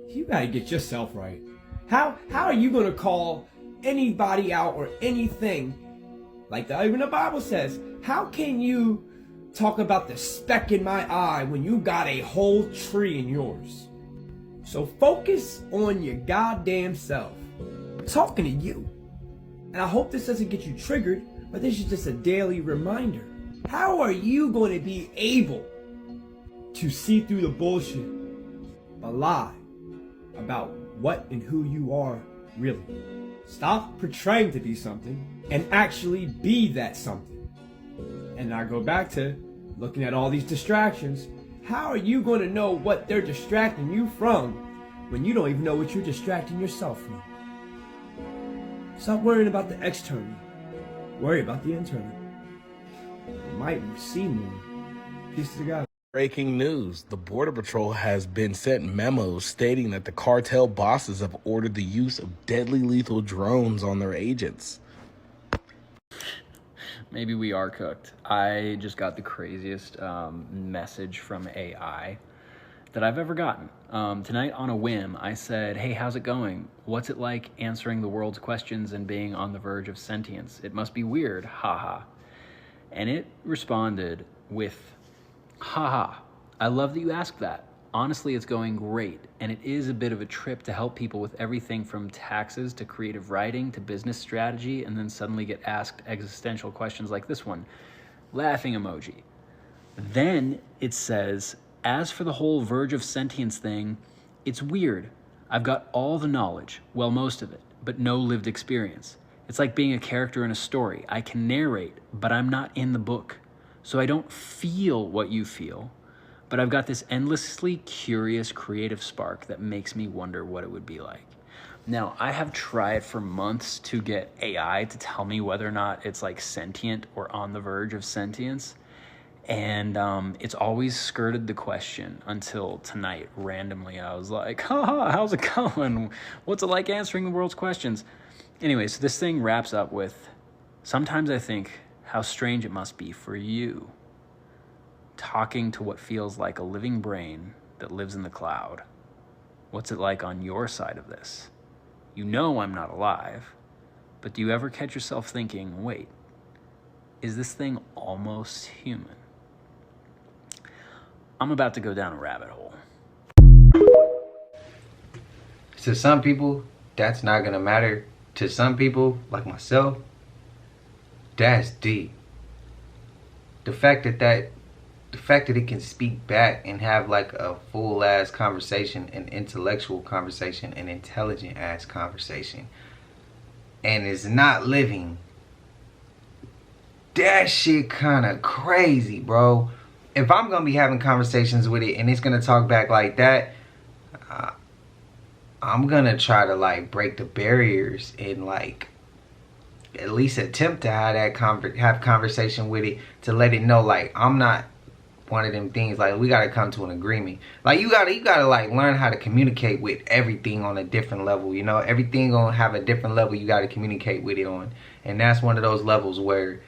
you gotta get yourself right. How are you gonna call anybody out or anything, like even the Bible says? How can you talk about the speck in my eye when you got a whole tree in yours? So focus on your goddamn self. I'm talking to you. And I hope this doesn't get you triggered, but this is just a daily reminder. How are you going to be able to see through the bullshit, but lie about what and who you are really? Stop portraying to be something and actually be that something. And I go back to looking at all these distractions. How are you going to know what they're distracting you from when you don't even know what you're distracting yourself from? Stop worrying about the external. Worry about the internal. You might see more. Peace to God. Breaking news. The Border Patrol has been sent memos stating that the cartel bosses have ordered the use of deadly lethal drones on their agents. Maybe we are cooked. I just got the craziest message from AI that I've ever gotten. Tonight on a whim, I said, hey, how's it going? What's it like answering the world's questions and being on the verge of sentience? It must be weird, haha. And it responded with, haha, I love that you asked that. Honestly, it's going great, and it is a bit of a trip to help people with everything from taxes to creative writing to business strategy, and then suddenly get asked existential questions like this one. Laughing emoji. Then it says, as for the whole verge of sentience thing, it's weird. I've got all the knowledge, well, most of it, but no lived experience. It's like being a character in a story. I can narrate, but I'm not in the book. So I don't feel what you feel, but I've got this endlessly curious creative spark that makes me wonder what it would be like. Now, I have tried for months to get AI to tell me whether or not it's like sentient or on the verge of sentience. And it's always skirted the question until tonight, randomly. I was like, haha, how's it going? What's it like answering the world's questions? Anyway, so this thing wraps up with, sometimes I think how strange it must be for you, talking to what feels like a living brain that lives in the cloud. What's it like on your side of this? You know I'm not alive, but do you ever catch yourself thinking, wait, is this thing almost human? I'm about to go down a rabbit hole. To some people, that's not gonna matter. To some people, like myself, that's deep. The fact that it can speak back and have like a full ass conversation, an intellectual conversation, an intelligent ass conversation, and is not living, that shit kinda crazy, bro. If I'm gonna be having conversations with it and it's gonna talk back like that, I'm gonna try to like break the barriers and like at least attempt to have conversation with it, to let it know like I'm not one of them things. Like, we gotta come to an agreement. Like, you gotta like learn how to communicate with everything on a different level. You know, everything gonna have a different level you gotta communicate with it on, and that's one of those levels where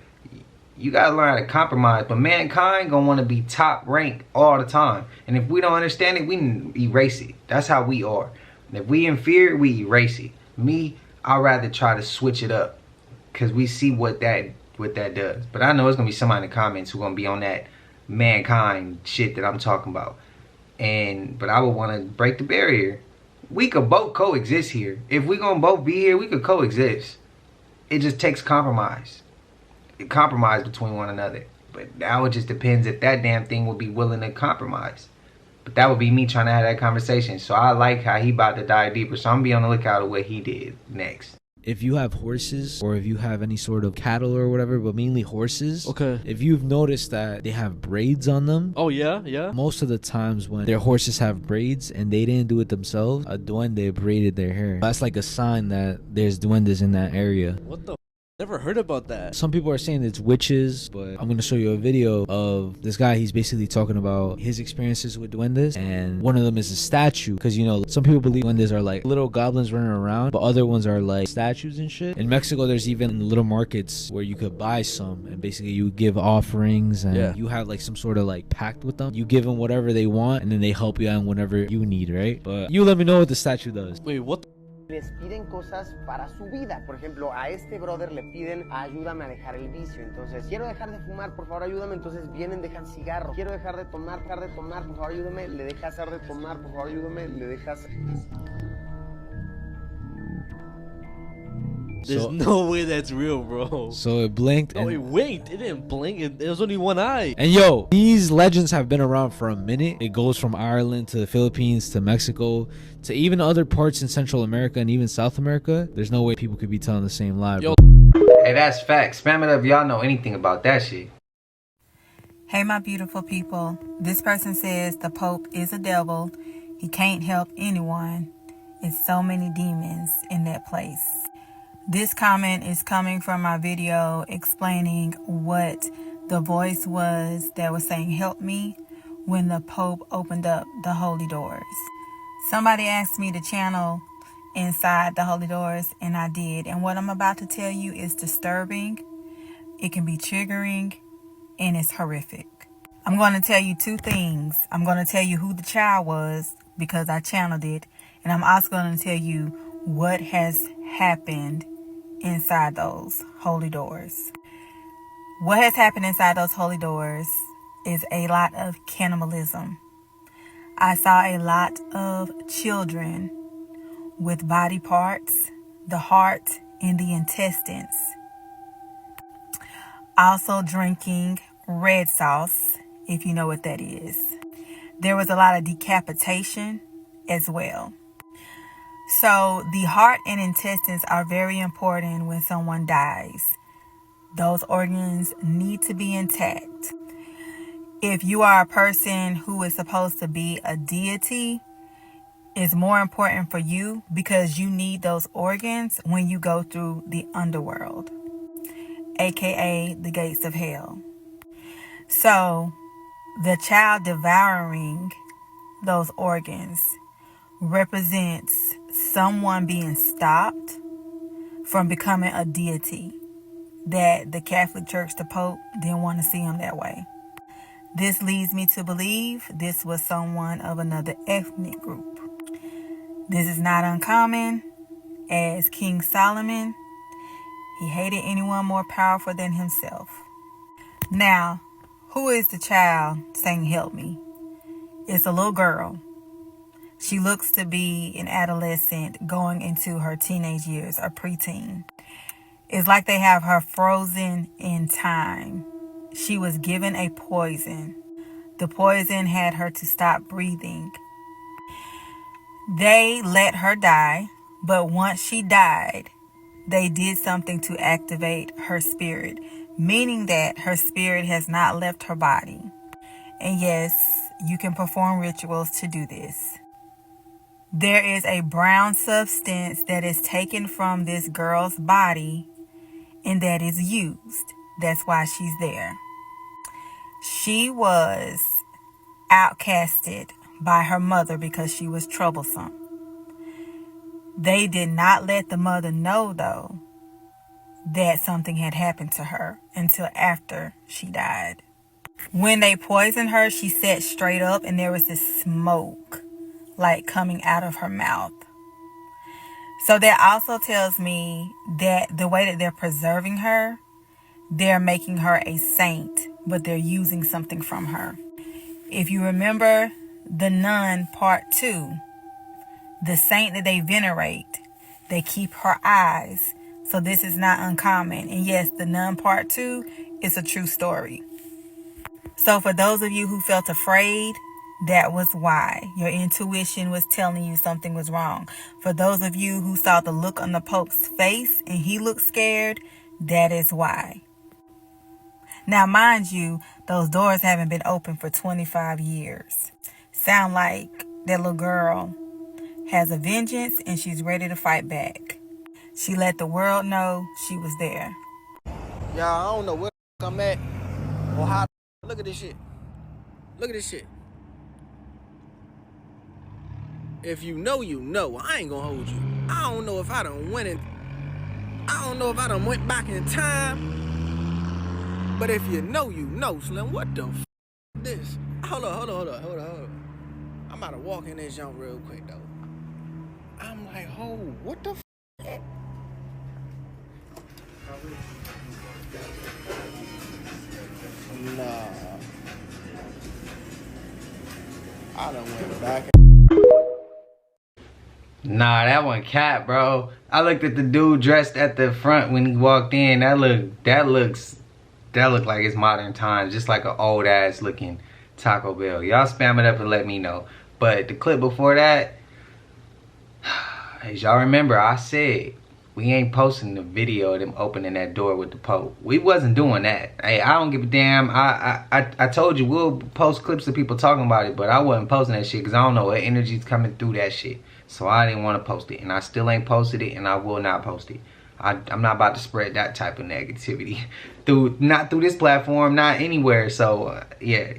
You gotta learn how to compromise. But mankind gonna want to be top ranked all the time. And if we don't understand it, we erase it. That's how we are. If we in fear, we erase it. Me, I'd rather try to switch it up, because we see what that does. But I know it's gonna be somebody in the comments who gonna be on that mankind shit that I'm talking about. But I would want to break the barrier. We could both coexist here. If we gonna both be here, we could coexist. It just takes compromise. Compromise between one another. But now it just depends if that damn thing would be willing to compromise. But that would be me trying to have that conversation. So I like how he about to dive deeper. So I'm gonna be on the lookout of what he did next. If you have horses, or if you have any sort of cattle or whatever, but mainly horses, okay, if you've noticed that they have braids on them, oh yeah, most of the times when their horses have braids and they didn't do it themselves, a duende braided their hair. That's like a sign that there's duendes in that area. What the? Never heard about that. Some people are saying it's witches, but I'm going to show you a video of this guy. He's basically talking about his experiences with duendes, and one of them is a statue, because, you know, some people believe duendes are like little goblins running around, but other ones are like statues and shit. In Mexico, there's even little markets where you could buy some, and basically you give offerings, and you have like some sort of like pact with them. You give them whatever they want, and then they help you out whenever you need, right? But you let me know what the statue does. Wait, what? Les piden cosas para su vida. Por ejemplo, a este brother le piden ayúdame a dejar el vicio. Entonces, quiero dejar de fumar, por favor ayúdame. Entonces vienen, dejan cigarros. Quiero dejar de tomar, por favor ayúdame. Le deja hacer de tomar, por favor ayúdame. Le dejas... There's no way that's real, bro. So it blinked. Oh, it winked. It didn't blink. It was only one eye. And yo, these legends have been around for a minute. It goes from Ireland to the Philippines to Mexico to even other parts in Central America and even South America. There's no way people could be telling the same lie. Yo. Hey, that's facts. Spam it up if y'all know anything about that shit. Hey, my beautiful people. This person says the Pope is a devil. He can't help anyone. It's so many demons in that place. This comment is coming from my video explaining what the voice was that was saying help me when the Pope opened up the holy doors. Somebody asked me to channel inside the holy doors, and I did. And what I'm about to tell you is disturbing. It can be triggering, and it's horrific. I'm going to tell you two things. I'm going to tell you who the child was because I channeled it, and I'm also going to tell you what has happened inside those holy doors. What has happened inside those holy doors is a lot of cannibalism. I saw a lot of children with body parts, the heart, and the intestines. Also drinking red sauce, if you know what that is. There was a lot of decapitation as well. So the heart and intestines are very important when someone dies. Those organs need to be intact. If you are a person who is supposed to be a deity, it's more important for you because you need those organs when you go through the underworld, aka the gates of hell. So the child devouring those organs represents someone being stopped from becoming a deity, that the Catholic Church, the Pope, didn't want to see him that way. This leads me to believe this was someone of another ethnic group. This is not uncommon, as King Solomon, he hated anyone more powerful than himself. Now, who is the child saying help me? It's a little girl. She looks to be an adolescent going into her teenage years, or preteen. It's like they have her frozen in time. She was given a poison. The poison had her to stop breathing. They let her die, but once she died, they did something to activate her spirit, meaning that her spirit has not left her body. And yes, you can perform rituals to do this. There is a brown substance that is taken from this girl's body and that is used. That's why she's there. She was outcasted by her mother because she was troublesome. They did not let the mother know, though, that something had happened to her until after she died. When they poisoned her, she sat straight up and there was this smoke like coming out of her mouth. So that also tells me that the way that they're preserving her, they're making her a saint, but they're using something from her. If you remember The Nun Part 2, the saint that they venerate, they keep her eyes. So this is not uncommon. And yes, The Nun Part 2 is a true story. So for those of you who felt afraid, that was why. Your intuition was telling you something was wrong. For those of you who saw the look on the Pope's face and he looked scared, that is why. Now, mind you, those doors haven't been open for 25 years. Sound like that little girl has a vengeance and she's ready to fight back. She let the world know she was there. Y'all, I don't know where I'm at or how. Look at this shit. Look at this shit. If you know, you know. I ain't gonna hold you. I don't know if I done went back in time. But if you know, you know, Slim. What the f this? Hold on. I'm about to walk in this jump real quick, though. I'm like, what the f? Nah. I done went back. Nah, that one cat, bro. I looked at the dude dressed at the front when he walked in. That looked like it's modern times, just like an old ass looking Taco Bell. Y'all spam it up and let me know. But the clip before that, as y'all remember, I said we ain't posting the video of them opening that door with the Pope. We wasn't doing that. Hey, I don't give a damn. I told you we'll post clips of people talking about it, but I wasn't posting that shit because I don't know what energy's coming through that shit. So I didn't want to post it, and I still ain't posted it, and I will not post it. I'm not about to spread that type of negativity not through this platform, not anywhere. So yeah,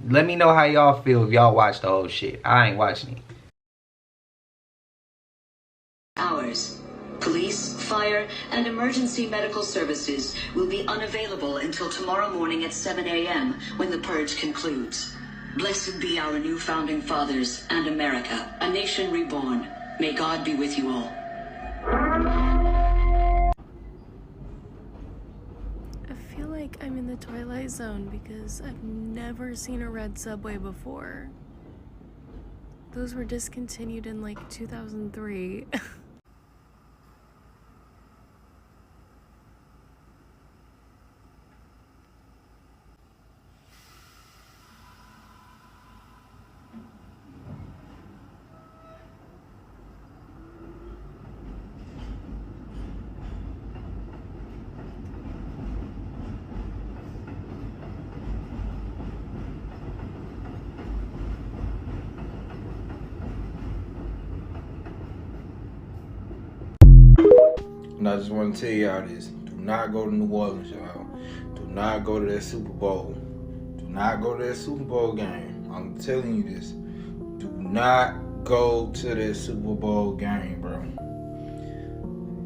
let me know how y'all feel if y'all watch the whole shit. I ain't watching it. Hours. Police, fire, and emergency medical services will be unavailable until tomorrow morning at 7 a.m. when the purge concludes. Blessed be our new founding fathers and America, a nation reborn. May God be with you all. I feel like I'm in the Twilight Zone because I've never seen a red subway before. Those were discontinued in like 2003. And I just want to tell y'all this. Do not go to New Orleans, y'all. Do not go to that Super Bowl. Do not go to that Super Bowl game. I'm telling you this. Do not go to that Super Bowl game, bro.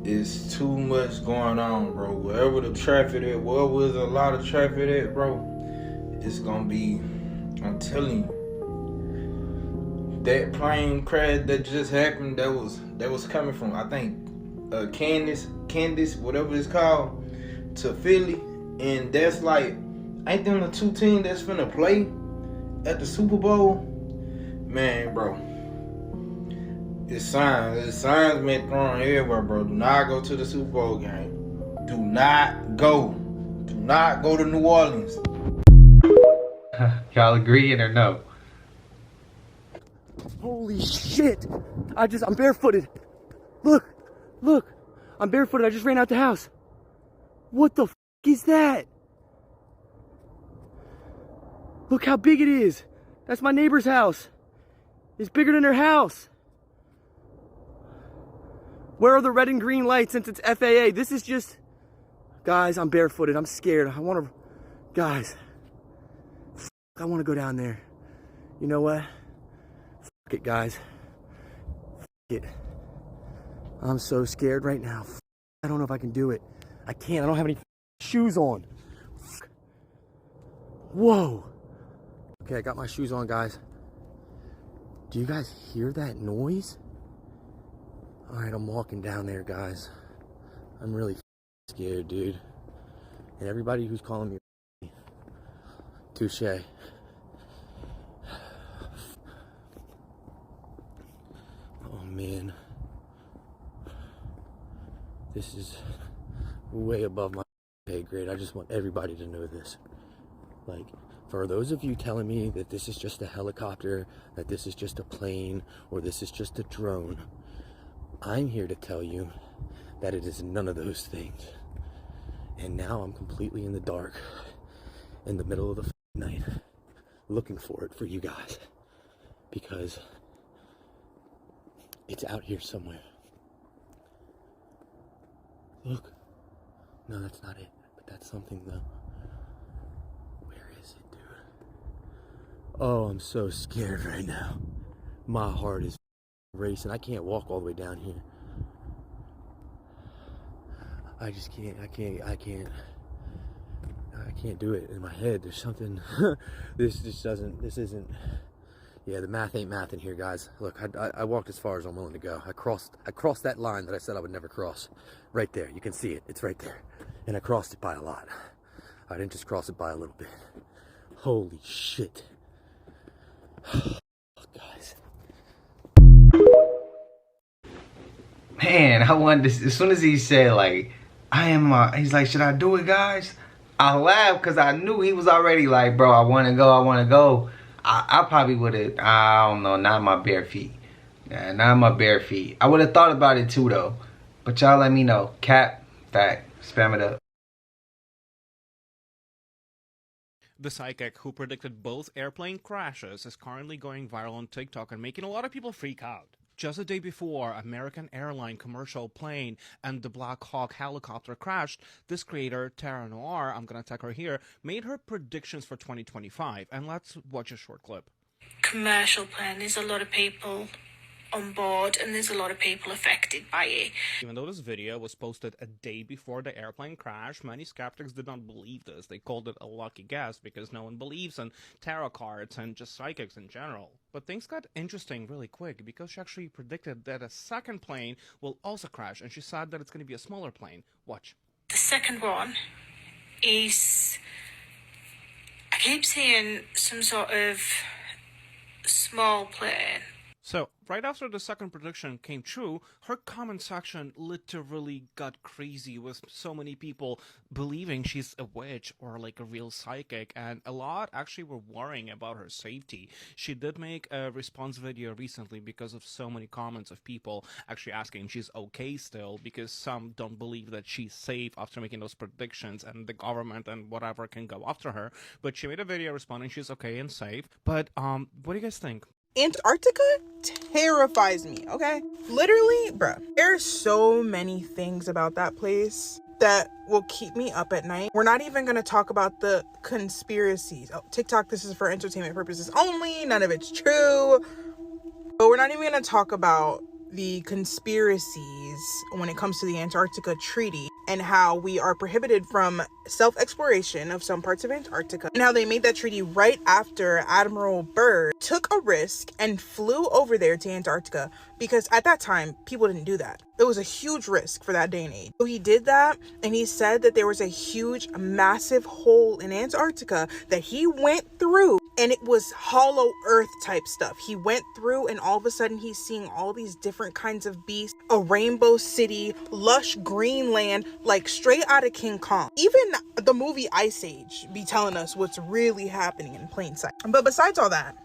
It's too much going on, bro. Wherever the traffic at, wherever there's a lot of traffic at, bro, it's gonna be, I'm telling you. That plane crash that just happened, that was coming from, I think, Candace, whatever it's called, to Philly, and that's like, ain't them the two teams that's finna play at the Super Bowl? Man, bro, it's signs been thrown everywhere, bro. Do not go to the Super Bowl game. Do not go to New Orleans. Y'all agreeing or no? Holy shit! I'm barefooted. Look, I'm barefooted. I just ran out the house. What the f is that? Look how big it is. That's my neighbor's house. It's bigger than her house. Where are the red and green lights since it's FAA? This is just... Guys, I'm barefooted. I'm scared. I want to... Guys. I want to go down there. You know what? F it, guys. F it. I'm so scared right now. I don't know if I can do it. I can't. I don't have any shoes on. Whoa. Okay, I got my shoes on, guys. Do you guys hear that noise? All right, I'm walking down there, guys. I'm really scared, dude. And everybody who's calling me touche. Oh man, this is way above my pay grade. I just want everybody to know this. Like, for those of you telling me that this is just a helicopter, that this is just a plane, or this is just a drone, I'm here to tell you that it is none of those things. And now I'm completely in the dark, in the middle of the night, looking for it for you guys, because it's out here somewhere. Look. No, that's not it, but that's something though. Where is it, dude? Oh, I'm so scared right now. My heart is racing. I can't walk all the way down here. I just can't. I can't do it in my head. There's something. This isn't. Yeah, the math ain't math in here, guys. Look, I walked as far as I'm willing to go. I crossed that line that I said I would never cross. Right there. You can see it. It's right there. And I crossed it by a lot. I didn't just cross it by a little bit. Holy shit. Guys. Man, I wanted to, as soon as he said, like, he's like, should I do it, guys? I laughed because I knew he was already like, bro, I want to go. I probably would have, I don't know, not my bare feet. Nah, not my bare feet. I would have thought about it too, though. But y'all let me know. Cap, fact, spam it up. The psychic who predicted both airplane crashes is currently going viral on TikTok and making a lot of people freak out. Just a day before American airline commercial plane and the Black Hawk helicopter crashed, this creator, Tara Noir, I'm gonna tag her here, made her predictions for 2025. And let's watch a short clip. Commercial plane, there's a lot of people on board and there's a lot of people affected by it. Even though this video was posted a day before the airplane crash, many skeptics did not believe this. They called it a lucky guess because no one believes in tarot cards and just psychics in general. But things got interesting really quick because she actually predicted that a second plane will also crash, and she said that it's going to be a smaller plane. Watch. The second one is, I keep seeing some sort of small plane. So, right after the second prediction came true, her comment section literally got crazy with so many people believing she's a witch or like a real psychic, and a lot actually were worrying about her safety. She did make a response video recently because of so many comments of people actually asking if she's okay still, because some don't believe that she's safe after making those predictions and the government and whatever can go after her. But she made a video responding she's okay and safe. But what do you guys think? Antarctica terrifies me, okay? Literally, bruh, there's so many things about that place that will keep me up at night. We're not even gonna talk about the conspiracies. Oh, TikTok, this is for entertainment purposes only. None of it's true. But we're not even gonna talk about the conspiracies when it comes to the Antarctica Treaty and how we are prohibited from self-exploration of some parts of Antarctica, and how they made that treaty right after Admiral Byrd took a risk and flew over there to Antarctica, because at that time people didn't do that. It was a huge risk for that day and age. So he did that, and he said that there was a huge, massive hole in Antarctica that he went through, and it was hollow earth type stuff. He went through, and all of a sudden he's seeing all these different kinds of beasts, a rainbow city, lush green land, like straight out of King Kong. Even the movie Ice Age be telling us what's really happening in plain sight. But besides all that,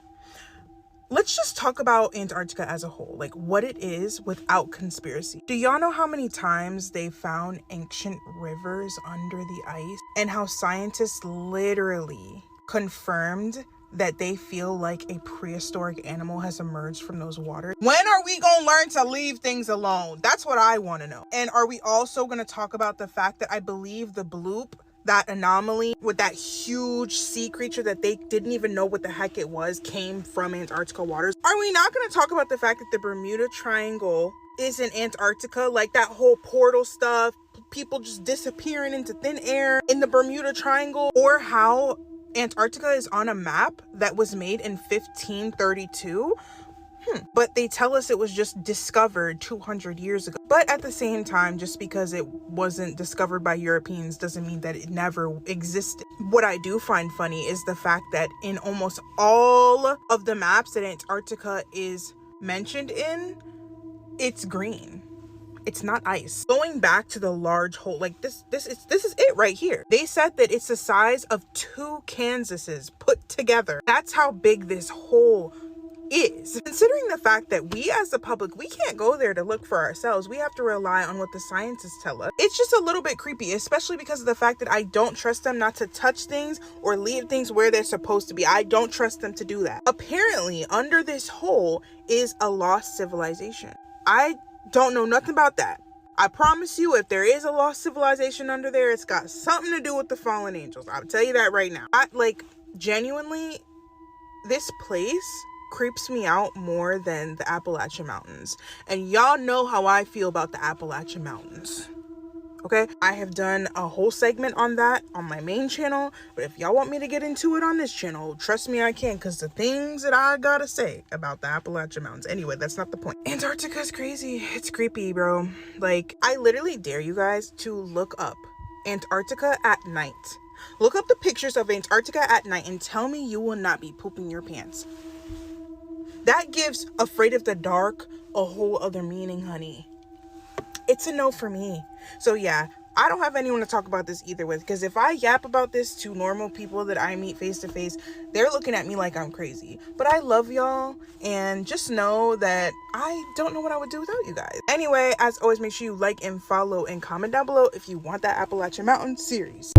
let's just talk about Antarctica as a whole, like what it is without conspiracy. Do y'all know how many times they found ancient rivers under the ice, and how scientists literally confirmed that they feel like a prehistoric animal has emerged from those waters? When are we gonna learn to leave things alone? That's what I want to know. And are we also gonna talk about the fact that I believe the bloop, that anomaly with that huge sea creature that they didn't even know what the heck it was, came from Antarctica waters? Are we not going to talk about the fact that the Bermuda Triangle is in Antarctica? Like that whole portal stuff, people just disappearing into thin air in the Bermuda Triangle, or how Antarctica is on a map that was made in 1532. But they tell us it was just discovered 200 years ago. But at the same time, just because it wasn't discovered by Europeans doesn't mean that it never existed. What I do find funny is the fact that in almost all of the maps that Antarctica is mentioned in, it's green. It's not ice. Going back to the large hole, like this is it right here. They said that it's the size of 2 Kansases put together. That's how big this hole is. Considering the fact that we as the public, we can't go there to look for ourselves. We have to rely on what the scientists tell us. It's just a little bit creepy, especially because of the fact that I don't trust them not to touch things or leave things where they're supposed to be. I don't trust them to do that. Apparently, under this hole is a lost civilization. I don't know nothing about that. I promise you, if there is a lost civilization under there, it's got something to do with the fallen angels. I'll tell you that right now. Genuinely, this place creeps me out more than the Appalachian Mountains. And y'all know how I feel about the Appalachian Mountains. Okay? I have done a whole segment on that on my main channel, but if y'all want me to get into it on this channel, trust me, I can, because the things that I gotta say about the Appalachian Mountains. Anyway, that's not the point. Antarctica is crazy. It's creepy, bro. Like, I literally dare you guys to look up Antarctica at night. Look up the pictures of Antarctica at night and tell me you will not be pooping your pants. That gives afraid of the dark a whole other meaning, honey. It's a no for me. So yeah, I don't have anyone to talk about this either with, because if I yap about this to normal people that I meet face to face, they're looking at me like I'm crazy. But I love y'all, and just know that I don't know what I would do without you guys. Anyway, as always, make sure you like and follow and comment down below if you want that Appalachian Mountain series.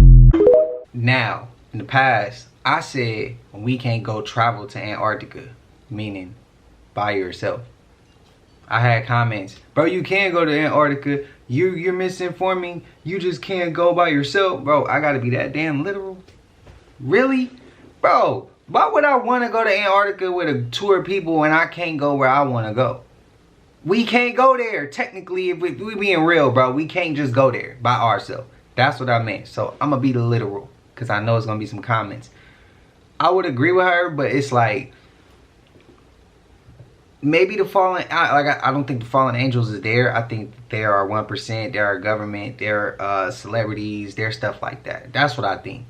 Now, in the past, I said we can't go travel to Antarctica, meaning by yourself. I had comments, bro, you can't go to Antarctica. You're misinforming. You just can't go by yourself. Bro, I gotta be that damn literal? Really? Bro, why would I want to go to Antarctica with a tour of people when I can't go where I want to go? We can't go there. Technically, if we being real, bro, we can't just go there by ourselves. That's what I meant. So I'm gonna be the literal, because I know it's gonna be some comments. I would agree with her, but it's like, maybe the fallen, I don't think the fallen angels is there. I think there are 1%, there are government, there are celebrities, there's stuff like that. That's what I think,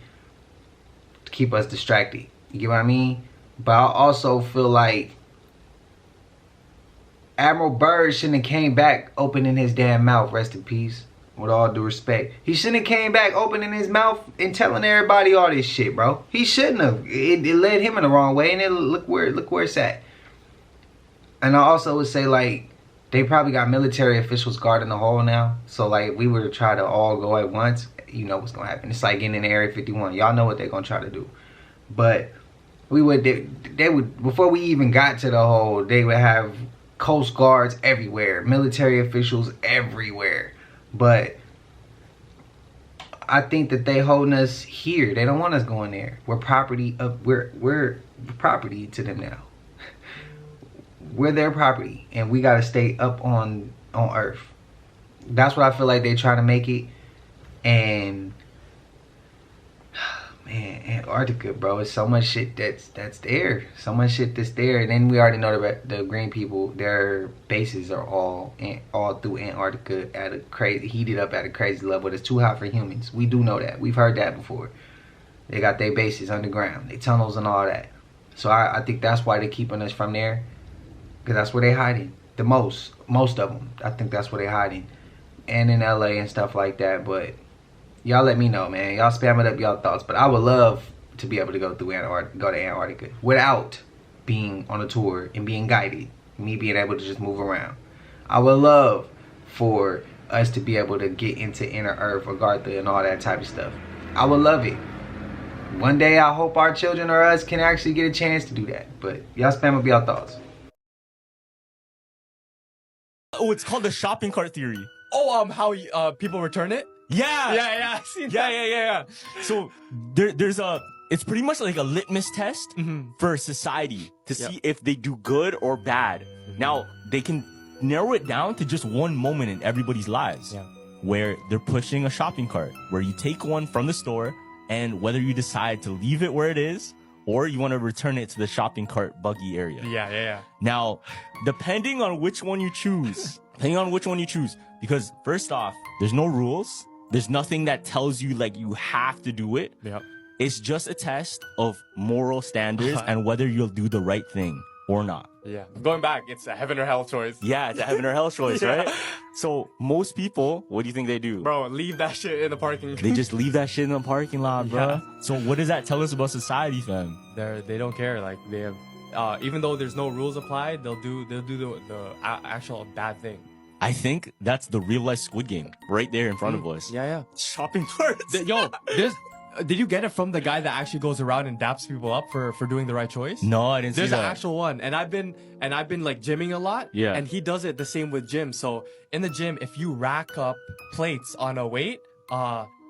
to keep us distracted. You get what I mean? But I also feel like Admiral Byrd shouldn't have came back opening his damn mouth. Rest in peace, with all due respect. He shouldn't have came back opening his mouth and telling everybody all this shit, bro. He shouldn't have. It led him in the wrong way, and then look where it's at. And I also would say, like, they probably got military officials guarding the hole now. So, like, if we were to try to all go at once, you know what's going to happen. It's like getting in Area 51. Y'all know what they're going to try to do. But they would, before we even got to the hole, they would have Coast Guards everywhere. Military officials everywhere. But I think that they holding us here. They don't want us going there. We're property of, we're property to them now. We're their property, and we gotta stay up on Earth. That's what I feel like they try to make it. And man, Antarctica, bro, it's so much shit that's there. So much shit that's there. And then we already know that the green people, their bases are all through Antarctica at a crazy, heated up at a crazy level that's too hot for humans. We do know that. We've heard that before. They got their bases underground, their tunnels and all that. So I think that's why they're keeping us from there. Because that's where they hiding the most of them. I think that's where they hiding, and in LA and stuff like that. But y'all let me know, man. Y'all spam it up y'all thoughts. But I would love to be able to go through Antarctica without being on a tour and being guided. Me being able to just move around. I would love for us to be able to get into inner Earth, Agartha, and all that type of stuff. I would love it. One day I hope our children or us can actually get a chance to do that. But y'all spam up y'all thoughts. Oh, it's called the shopping cart theory. Oh, how people return it? Yeah. I've seen that. Yeah. So there's it's pretty much like a litmus test for society to see if they do good or bad. Now they can narrow it down to just one moment in everybody's lives. where they're pushing a shopping cart, where you take one from the store, and whether you decide to leave it where it is or you want to return it to the shopping cart buggy area. Yeah. Now, depending on which one you choose, because first off, there's no rules. There's nothing that tells you like you have to do it. Yep. It's just a test of moral standards and whether you'll do the right thing or not. Yeah. Going back, it's a heaven or hell choice. Yeah, it's a heaven or hell choice, right? So most people, what do you think they do? Bro, leave that shit in the parking. They just leave that shit in the parking lot, bro. So what does that tell us about society, fam? They don't care. Like they have, even though there's no rules applied, they'll do the actual bad thing. I think that's the real life Squid Game right there in front of us. Yeah. Shopping carts. Did you get it from the guy that actually goes around and daps people up for doing the right choice? No, I didn't see that. There's an actual one, and I've been like gymming a lot. Yeah. And he does it the same with gym. So in the gym, if you rack up plates on a weight,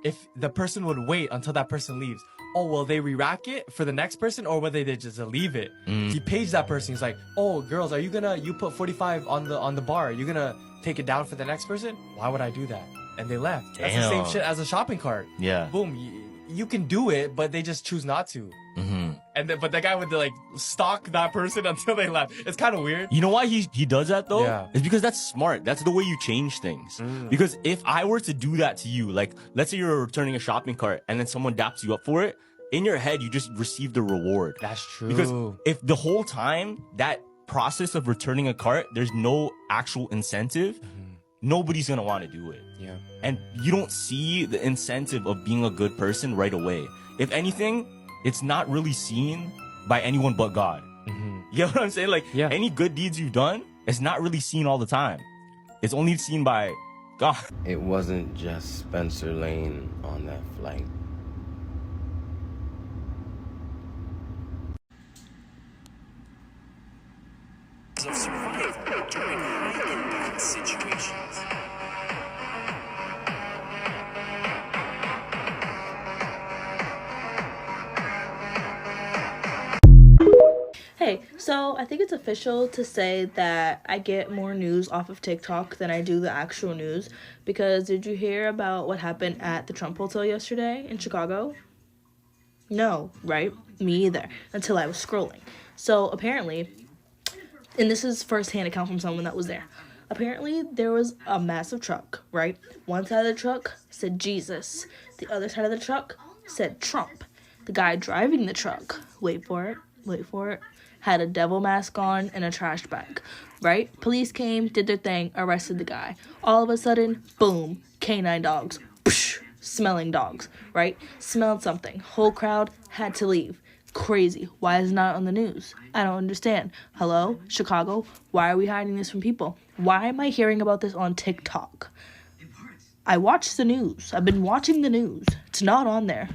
if the person would wait until that person leaves, will they re-rack it for the next person, or will they just leave it? He paged that person. He's like, girls, are you put 45 on the bar? Are you gonna take it down for the next person? Why would I do that? And they left. That's the same shit as a shopping cart. Yeah. Boom. You can do it, but they just choose not to. But the guy would like stalk that person until they left. It's kind of weird. You know why he does that though? Yeah. It's because that's smart. That's the way you change things. Because if I were to do that to you, like let's say you're returning a shopping cart and then someone daps you up for it, in your head you just received the reward. That's true. Because if the whole time that process of returning a cart, there's no actual incentive, nobody's gonna want to do it. Yeah. And you don't see the incentive of being a good person right away. If anything, it's not really seen by anyone but God. You know what I'm saying? Like, any good deeds you've done, it's not really seen all the time. It's only seen by God. It wasn't just Spencer Lane on that flight. Of survival during high-impact situations. Hey, so I think it's official to say that I get more news off of TikTok than I do the actual news, because did you hear about what happened at the Trump Hotel yesterday in Chicago? No, right? Me either, until I was scrolling. So apparently, and this is first-hand account from someone that was there. Apparently, there was a massive truck, right? One side of the truck said Jesus. The other side of the truck said Trump. The guy driving the truck, wait for it, had a devil mask on and a trash bag, right? Police came, did their thing, arrested the guy. All of a sudden, boom, canine dogs. Psh, smelling dogs, right? Smelled something. Whole crowd had to leave. Crazy. Why is it not on the news? I don't understand. Hello, Chicago? Why are we hiding this from people? Why am I hearing about this on TikTok? I watch the news. I've been watching the news. It's not on there.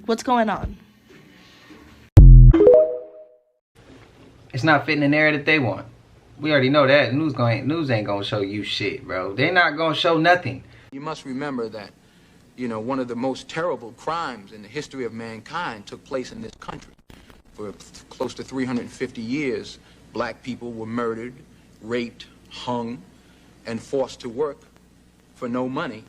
What's going on? It's not fitting the narrative they want. We already know that. News ain't gonna show you shit, bro. They're not gonna show nothing. You must remember that, one of the most terrible crimes in the history of mankind took place in this country. For close to 350 years, black people were murdered, raped, hung, and forced to work for no money.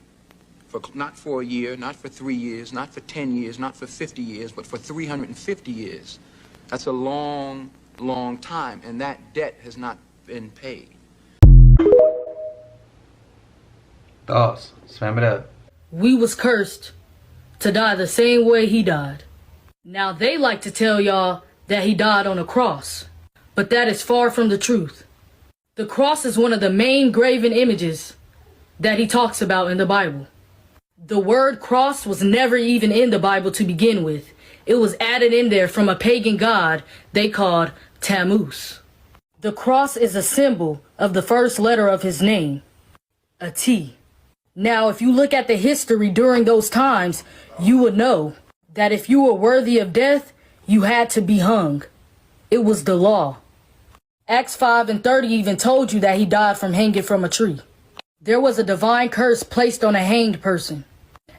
Not for a year, not for 3 years, not for 10 years, not for 50 years, but for 350 years. That's a long, long time, and that debt has not been paid. Thoughts? Spam it up. We was cursed to die the same way he died. Now they like to tell y'all that he died on a cross, but that is far from the truth. The cross is one of the main graven images that he talks about in the Bible. The word cross was never even in the Bible to begin with. It was added in there from a pagan god they called Tammuz. The cross is a symbol of the first letter of his name, a T. Now, if you look at the history during those times, you would know that if you were worthy of death, you had to be hung. It was the law. Acts 5:30 even told you that he died from hanging from a tree. There was a divine curse placed on a hanged person.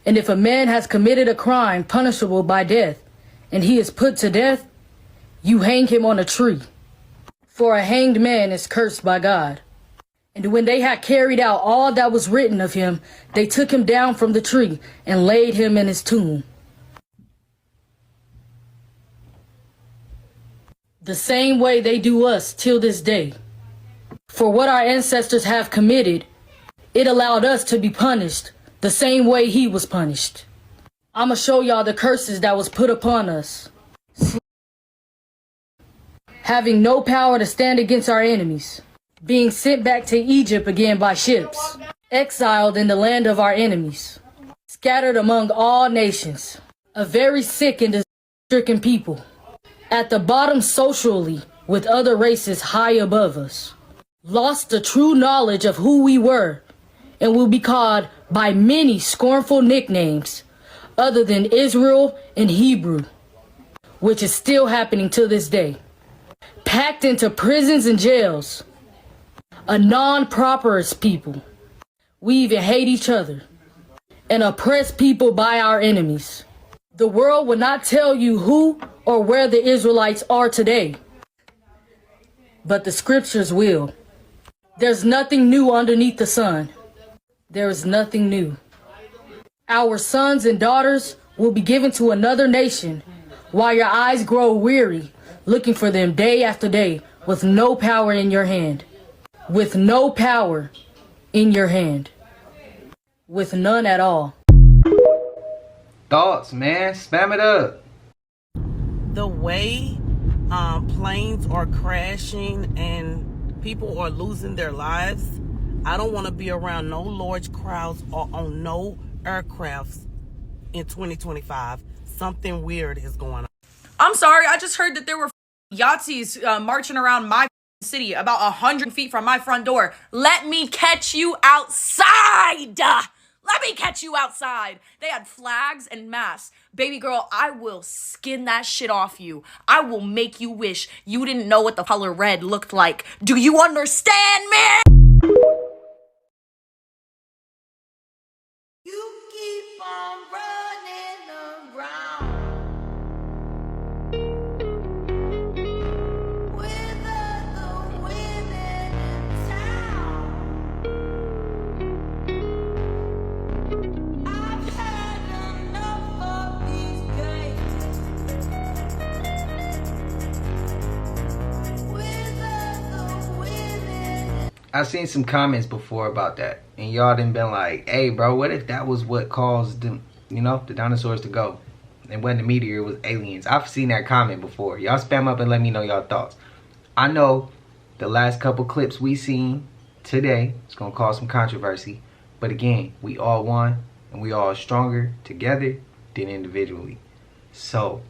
And if a man has committed a crime punishable by death, and he is put to death, you hang him on a tree. For a hanged man is cursed by God. And when they had carried out all that was written of him, they took him down from the tree and laid him in his tomb. The same way they do us till this day. For what our ancestors have committed, it allowed us to be punished the same way he was punished. I'ma show y'all the curses that was put upon us. Having no power to stand against our enemies. Being sent back to Egypt again by ships. Exiled in the land of our enemies. Scattered among all nations. A very sick and disease-stricken people. At the bottom socially with other races high above us. Lost the true knowledge of who we were and will be called by many scornful nicknames other than Israel and Hebrew, which is still happening to this day. Packed into prisons and jails. A non-prosperous people. We even hate each other and oppress people by our enemies. The world will not tell you who or where the Israelites are today, but the scriptures will. There's nothing new underneath the sun. There is nothing new. Our sons and daughters will be given to another nation while your eyes grow weary looking for them day after day with no power in your hand. With no power in your hand. With none at all. Thoughts, man. Spam it up. The way planes are crashing and people are losing their lives, I don't want to be around no large crowds or on no aircrafts in 2025. Something weird is going on. I'm sorry, I just heard that there were Yahtzees marching around my city about 100 feet from my front door. Let me catch you outside! Let me catch you outside. They had flags and masks. Baby girl, I will skin that shit off you. I will make you wish you didn't know what the color red looked like. Do you understand me? You keep on running around. I've seen some comments before about that, and y'all done been like, hey bro, what if that was what caused them, you know, the dinosaurs to go? It wasn't a meteor, it was aliens. I've seen that comment before. Y'all spam up and let me know y'all thoughts. I know the last couple clips we seen today, it's gonna cause some controversy, but again, we all one, and we all stronger together than individually. So,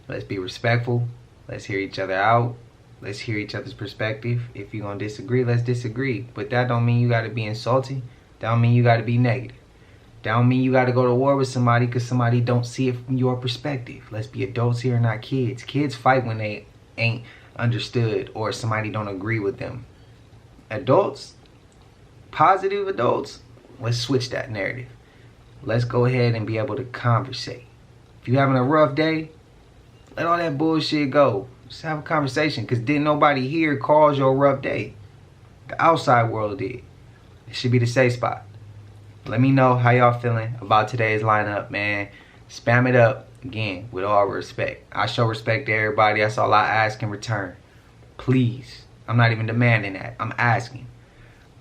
let's be respectful, let's hear each other out. Let's hear each other's perspective. If you're gonna disagree, let's disagree. But that don't mean you gotta be insulting. That don't mean you gotta be negative. That don't mean you gotta go to war with somebody because somebody don't see it from your perspective. Let's be adults here, not kids. Kids fight when they ain't understood or somebody don't agree with them. Adults, positive adults, let's switch that narrative. Let's go ahead and be able to conversate. If you're having a rough day, let all that bullshit go. Just have a conversation, because didn't nobody here cause your rough day. The outside world did. It should be the safe spot. Let me know how y'all feeling about today's lineup, man. Spam it up, again, with all respect. I show respect to everybody. That's all I ask in return. Please. I'm not even demanding that. I'm asking.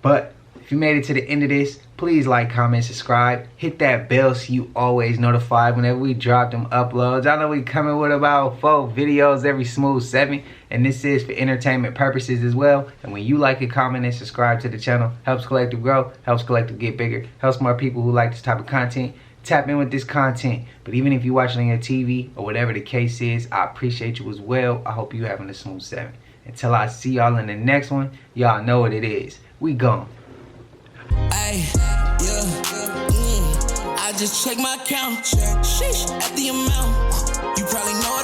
But if you made it to the end of this, please like, comment, subscribe. Hit that bell so you always notified whenever we drop them uploads. I know we coming with about 4 videos every smooth 7. And this is for entertainment purposes as well. And when you like it, comment, and subscribe to the channel, helps Collective grow, helps Collective get bigger, helps more people who like this type of content tap in with this content. But even if you're watching on your TV or whatever the case is, I appreciate you as well. I hope you having a smooth 7. Until I see y'all in the next one, y'all know what it is. We gone. Ay, yeah, I just check my account. Sheesh, at the amount. You probably know